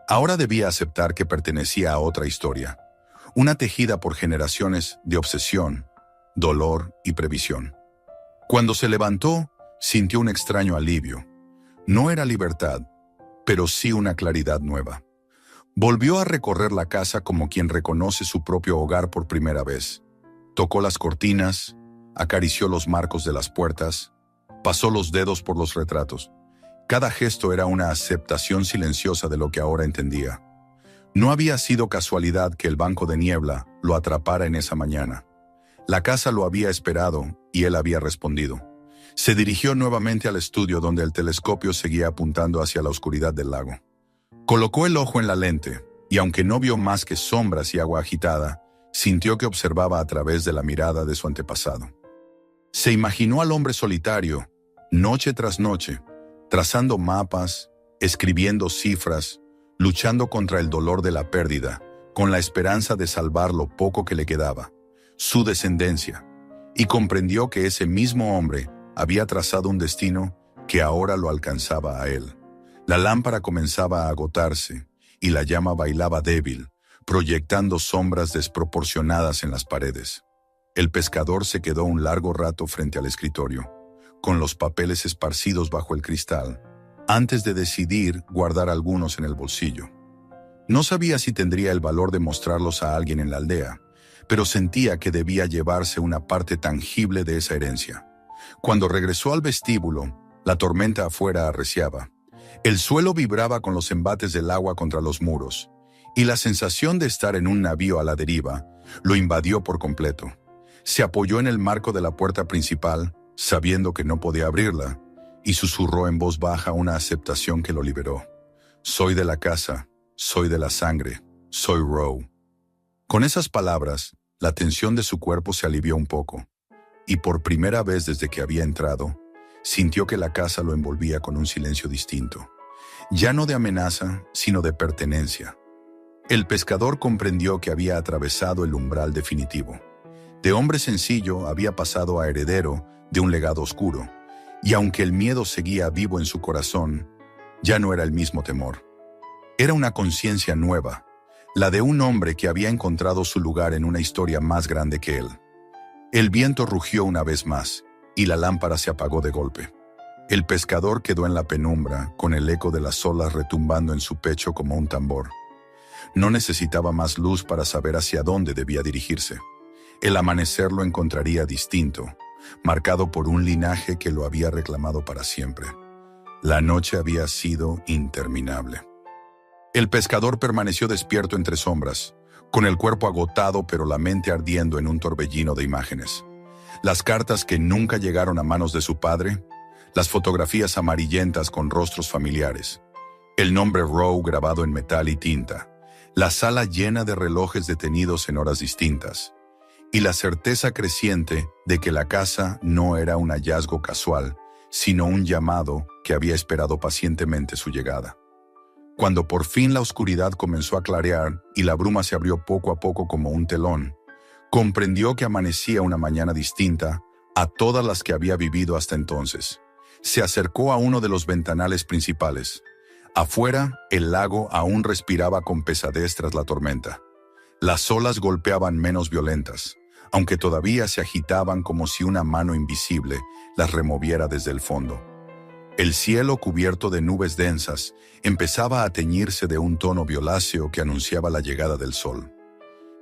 Ahora debía aceptar que pertenecía a otra historia, una tejida por generaciones de obsesión, dolor y previsión. Cuando se levantó, sintió un extraño alivio. No era libertad, pero sí una claridad nueva. Volvió a recorrer la casa como quien reconoce su propio hogar por primera vez. Tocó las cortinas, acarició los marcos de las puertas, pasó los dedos por los retratos. Cada gesto era una aceptación silenciosa de lo que ahora entendía. No había sido casualidad que el banco de niebla lo atrapara en esa mañana. La casa lo había esperado y él había respondido. Se dirigió nuevamente al estudio donde el telescopio seguía apuntando hacia la oscuridad del lago. Colocó el ojo en la lente y aunque no vio más que sombras y agua agitada, sintió que observaba a través de la mirada de su antepasado. Se imaginó al hombre solitario, noche tras noche, trazando mapas, escribiendo cifras, luchando contra el dolor de la pérdida, con la esperanza de salvar lo poco que le quedaba, su descendencia, y comprendió que ese mismo hombre había trazado un destino que ahora lo alcanzaba a él. La lámpara comenzaba a agotarse, y la llama bailaba débil, proyectando sombras desproporcionadas en las paredes. El pescador se quedó un largo rato frente al escritorio, con los papeles esparcidos bajo el cristal, antes de decidir guardar algunos en el bolsillo. No sabía si tendría el valor de mostrarlos a alguien en la aldea, pero sentía que debía llevarse una parte tangible de esa herencia. Cuando regresó al vestíbulo, la tormenta afuera arreciaba. El suelo vibraba con los embates del agua contra los muros, y la sensación de estar en un navío a la deriva lo invadió por completo. Se apoyó en el marco de la puerta principal, sabiendo que no podía abrirla, y susurró en voz baja una aceptación que lo liberó. «Soy de la casa, soy de la sangre, soy Roe». Con esas palabras, la tensión de su cuerpo se alivió un poco, y por primera vez desde que había entrado, sintió que la casa lo envolvía con un silencio distinto, ya no de amenaza, sino de pertenencia. El pescador comprendió que había atravesado el umbral definitivo. De hombre sencillo había pasado a heredero de un legado oscuro, y aunque el miedo seguía vivo en su corazón, ya no era el mismo temor. Era una conciencia nueva, la de un hombre que había encontrado su lugar en una historia más grande que él. El viento rugió una vez más, y la lámpara se apagó de golpe. El pescador quedó en la penumbra, con el eco de las olas retumbando en su pecho como un tambor. No necesitaba más luz para saber hacia dónde debía dirigirse. El amanecer lo encontraría distinto, marcado por un linaje que lo había reclamado para siempre. La noche había sido interminable. El pescador permaneció despierto entre sombras, con el cuerpo agotado pero la mente ardiendo en un torbellino de imágenes. Las cartas que nunca llegaron a manos de su padre, las fotografías amarillentas con rostros familiares, el nombre Roe grabado en metal y tinta, la sala llena de relojes detenidos en horas distintas, y la certeza creciente de que la casa no era un hallazgo casual, sino un llamado que había esperado pacientemente su llegada. Cuando por fin la oscuridad comenzó a clarear y la bruma se abrió poco a poco como un telón, comprendió que amanecía una mañana distinta a todas las que había vivido hasta entonces. Se acercó a uno de los ventanales principales. Afuera, el lago aún respiraba con pesadez tras la tormenta. Las olas golpeaban menos violentas, aunque todavía se agitaban como si una mano invisible las removiera desde el fondo. El cielo, cubierto de nubes densas, empezaba a teñirse de un tono violáceo que anunciaba la llegada del sol.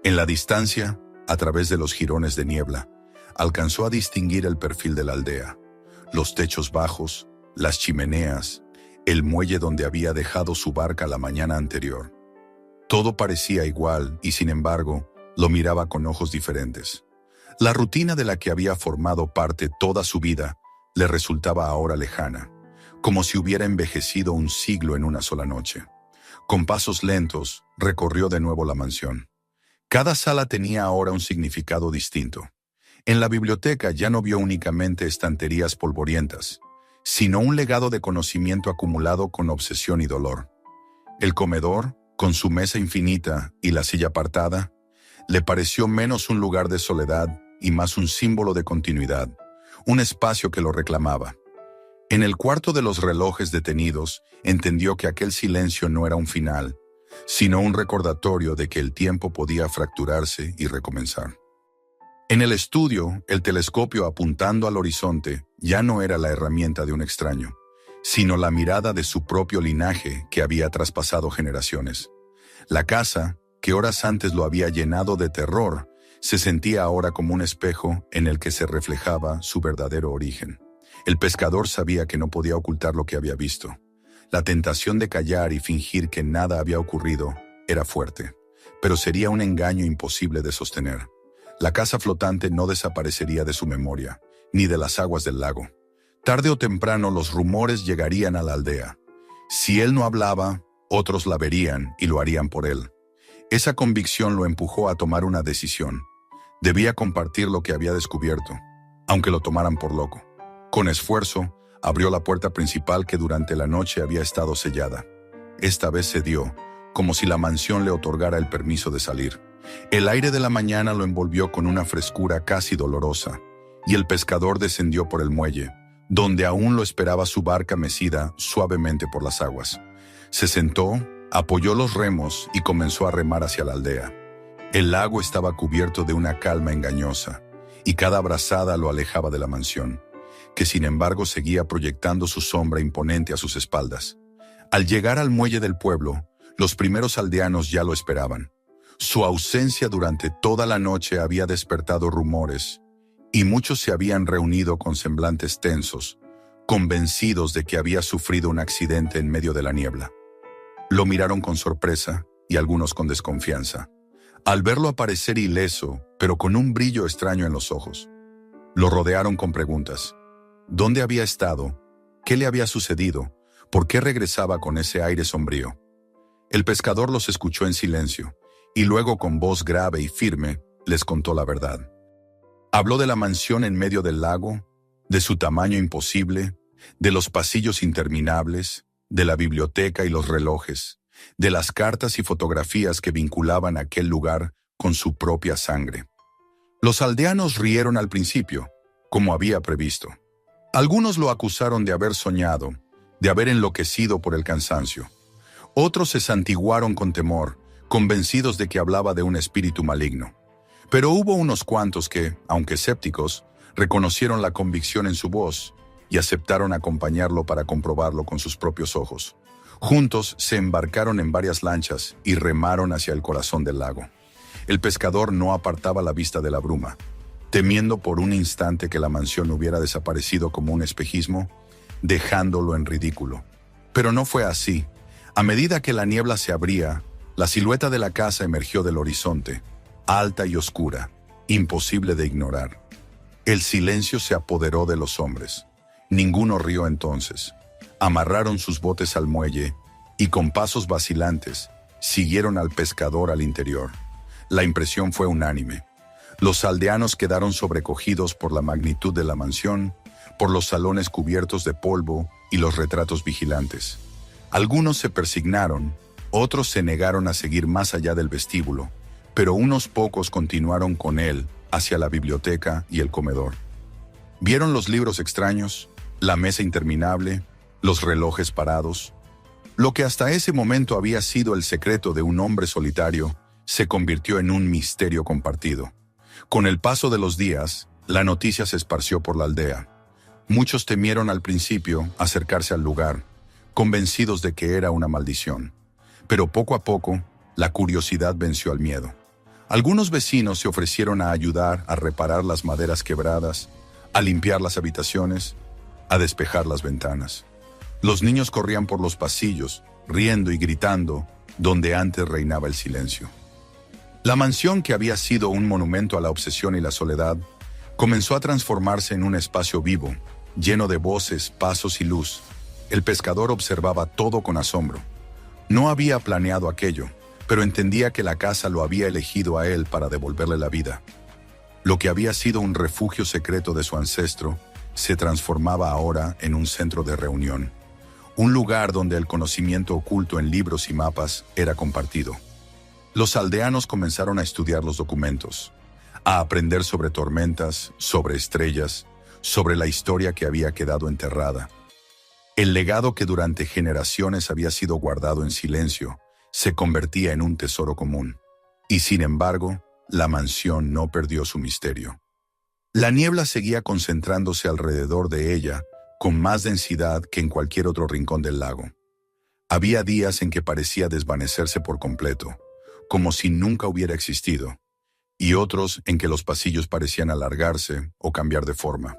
En la distancia, a través de los jirones de niebla, alcanzó a distinguir el perfil de la aldea, los techos bajos, las chimeneas, el muelle donde había dejado su barca la mañana anterior. Todo parecía igual y, sin embargo, lo miraba con ojos diferentes. La rutina de la que había formado parte toda su vida le resultaba ahora lejana, como si hubiera envejecido un siglo en una sola noche. Con pasos lentos, recorrió de nuevo la mansión. Cada sala tenía ahora un significado distinto. En la biblioteca ya no vio únicamente estanterías polvorientas, sino un legado de conocimiento acumulado con obsesión y dolor. El comedor, con su mesa infinita y la silla apartada, le pareció menos un lugar de soledad y más un símbolo de continuidad, un espacio que lo reclamaba. En el cuarto de los relojes detenidos, entendió que aquel silencio no era un final, sino un recordatorio de que el tiempo podía fracturarse y recomenzar. En el estudio, el telescopio apuntando al horizonte ya no era la herramienta de un extraño, sino la mirada de su propio linaje que había traspasado generaciones. La casa, que horas antes lo había llenado de terror, se sentía ahora como un espejo en el que se reflejaba su verdadero origen. El pescador sabía que no podía ocultar lo que había visto. La tentación de callar y fingir que nada había ocurrido era fuerte, pero sería un engaño imposible de sostener. La casa flotante no desaparecería de su memoria, ni de las aguas del lago. Tarde o temprano los rumores llegarían a la aldea. Si él no hablaba, otros la verían y lo harían por él. Esa convicción lo empujó a tomar una decisión. Debía compartir lo que había descubierto, aunque lo tomaran por loco. Con esfuerzo, abrió la puerta principal que durante la noche había estado sellada. Esta vez cedió, como si la mansión le otorgara el permiso de salir. El aire de la mañana lo envolvió con una frescura casi dolorosa, y el pescador descendió por el muelle, donde aún lo esperaba su barca mecida suavemente por las aguas. Se sentó, apoyó los remos y comenzó a remar hacia la aldea. El lago estaba cubierto de una calma engañosa, y cada brazada lo alejaba de la mansión, que sin embargo seguía proyectando su sombra imponente a sus espaldas. Al llegar al muelle del pueblo, Los primeros aldeanos ya lo esperaban. Su ausencia durante toda la noche había despertado rumores, y muchos se habían reunido con semblantes tensos, convencidos de que había sufrido un accidente en medio de la niebla. Lo miraron con sorpresa y algunos con desconfianza, al verlo aparecer ileso, pero con un brillo extraño en los ojos. Lo rodearon con preguntas. ¿Dónde había estado? ¿Qué le había sucedido? ¿Por qué regresaba con ese aire sombrío? El pescador los escuchó en silencio, y luego con voz grave y firme les contó la verdad. Habló de la mansión en medio del lago, de su tamaño imposible, de los pasillos interminables, de la biblioteca y los relojes, de las cartas y fotografías que vinculaban aquel lugar con su propia sangre. Los aldeanos rieron al principio, como había previsto. Algunos lo acusaron de haber soñado, de haber enloquecido por el cansancio. Otros se santiguaron con temor, convencidos de que hablaba de un espíritu maligno. Pero hubo unos cuantos que, aunque escépticos, reconocieron la convicción en su voz y aceptaron acompañarlo para comprobarlo con sus propios ojos. Juntos se embarcaron en varias lanchas y remaron hacia el corazón del lago. El pescador no apartaba la vista de la bruma, temiendo por un instante que la mansión hubiera desaparecido como un espejismo, dejándolo en ridículo. Pero no fue así. A medida que la niebla se abría, la silueta de la casa emergió del horizonte, alta y oscura, imposible de ignorar. El silencio se apoderó de los hombres. Ninguno rió entonces. Amarraron sus botes al muelle y con pasos vacilantes siguieron al pescador al interior. La impresión fue unánime. Los aldeanos quedaron sobrecogidos por la magnitud de la mansión, por los salones cubiertos de polvo y los retratos vigilantes. Algunos se persignaron, otros se negaron a seguir más allá del vestíbulo, pero unos pocos continuaron con él hacia la biblioteca y el comedor. Vieron los libros extraños, la mesa interminable, los relojes parados. Lo que hasta ese momento había sido el secreto de un hombre solitario se convirtió en un misterio compartido. Con el paso de los días, la noticia se esparció por la aldea. Muchos temieron al principio acercarse al lugar, convencidos de que era una maldición. Pero poco a poco, la curiosidad venció al miedo. Algunos vecinos se ofrecieron a ayudar a reparar las maderas quebradas, a limpiar las habitaciones, a despejar las ventanas. Los niños corrían por los pasillos, riendo y gritando, donde antes reinaba el silencio. La mansión, que había sido un monumento a la obsesión y la soledad, comenzó a transformarse en un espacio vivo, lleno de voces, pasos y luz. El pescador observaba todo con asombro. No había planeado aquello, pero entendía que la casa lo había elegido a él para devolverle la vida. Lo que había sido un refugio secreto de su ancestro se transformaba ahora en un centro de reunión, un lugar donde el conocimiento oculto en libros y mapas era compartido. Los aldeanos comenzaron a estudiar los documentos, a aprender sobre tormentas, sobre estrellas, sobre la historia que había quedado enterrada. El legado que durante generaciones había sido guardado en silencio se convertía en un tesoro común. Y sin embargo, la mansión no perdió su misterio. La niebla seguía concentrándose alrededor de ella con más densidad que en cualquier otro rincón del lago. Había días en que parecía desvanecerse por completo, como si nunca hubiera existido, y otros en que los pasillos parecían alargarse o cambiar de forma.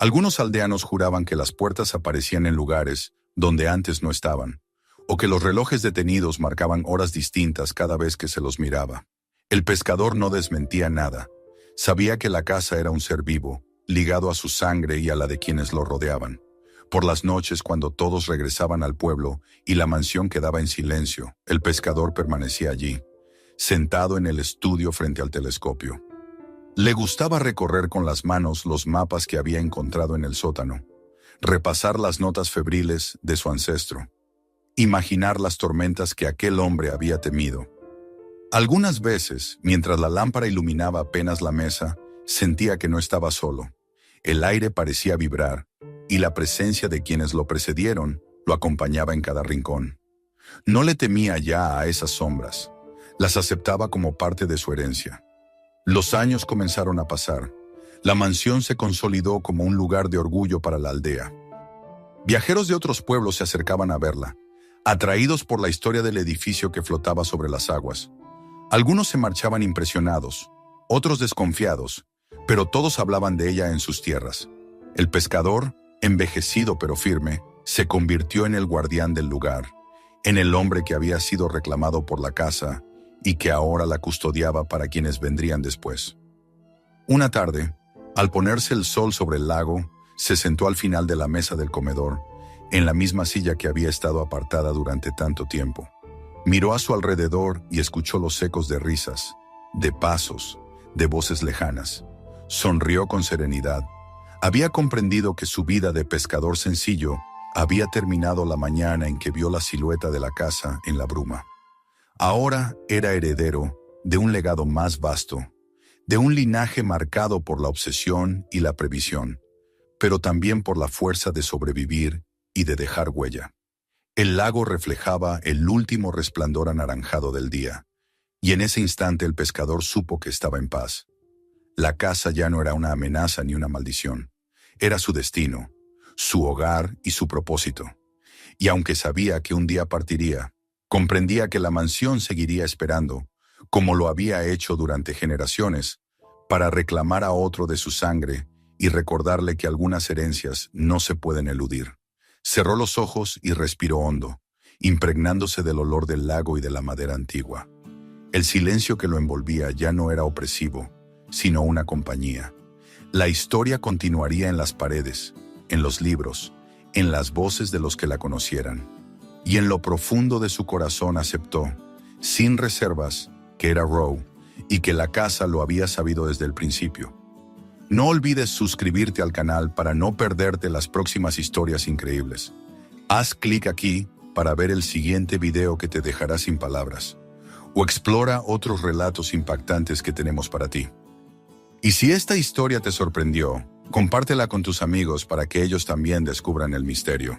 Algunos aldeanos juraban que las puertas aparecían en lugares donde antes no estaban, o que los relojes detenidos marcaban horas distintas cada vez que se los miraba. El pescador no desmentía nada. Sabía que la casa era un ser vivo, ligado a su sangre y a la de quienes lo rodeaban. Por las noches, cuando todos regresaban al pueblo y la mansión quedaba en silencio, el pescador permanecía allí, sentado en el estudio frente al telescopio. Le gustaba recorrer con las manos los mapas que había encontrado en el sótano, repasar las notas febriles de su ancestro, imaginar las tormentas que aquel hombre había temido. Algunas veces, mientras la lámpara iluminaba apenas la mesa, sentía que no estaba solo. El aire parecía vibrar, y la presencia de quienes lo precedieron lo acompañaba en cada rincón. No le temía ya a esas sombras, las aceptaba como parte de su herencia. Los años comenzaron a pasar. La mansión se consolidó como un lugar de orgullo para la aldea. Viajeros de otros pueblos se acercaban a verla, atraídos por la historia del edificio que flotaba sobre las aguas. Algunos se marchaban impresionados, otros desconfiados, pero todos hablaban de ella en sus tierras. El pescador, envejecido pero firme, se convirtió en el guardián del lugar, en el hombre que había sido reclamado por la casa y que ahora la custodiaba para quienes vendrían después. Una tarde, al ponerse el sol sobre el lago, se sentó al final de la mesa del comedor, en la misma silla que había estado apartada durante tanto tiempo. Miró a su alrededor y escuchó los ecos de risas, de pasos, de voces lejanas. Sonrió con serenidad. Había comprendido que su vida de pescador sencillo había terminado la mañana en que vio la silueta de la casa en la bruma. Ahora era heredero de un legado más vasto, de un linaje marcado por la obsesión y la previsión, pero también por la fuerza de sobrevivir y de dejar huella. El lago reflejaba el último resplandor anaranjado del día, y en ese instante el pescador supo que estaba en paz. La casa ya no era una amenaza ni una maldición, era su destino, su hogar y su propósito. Y aunque sabía que un día partiría, comprendía que la mansión seguiría esperando, como lo había hecho durante generaciones, para reclamar a otro de su sangre y recordarle que algunas herencias no se pueden eludir. Cerró los ojos y respiró hondo, impregnándose del olor del lago y de la madera antigua. El silencio que lo envolvía ya no era opresivo, sino una compañía. La historia continuaría en las paredes, en los libros, en las voces de los que la conocieran. Y en lo profundo de su corazón aceptó, sin reservas, que era Roe y que la casa lo había sabido desde el principio. No olvides suscribirte al canal para no perderte las próximas historias increíbles. Haz clic aquí para ver el siguiente video que te dejará sin palabras, o explora otros relatos impactantes que tenemos para ti. Y si esta historia te sorprendió, compártela con tus amigos para que ellos también descubran el misterio.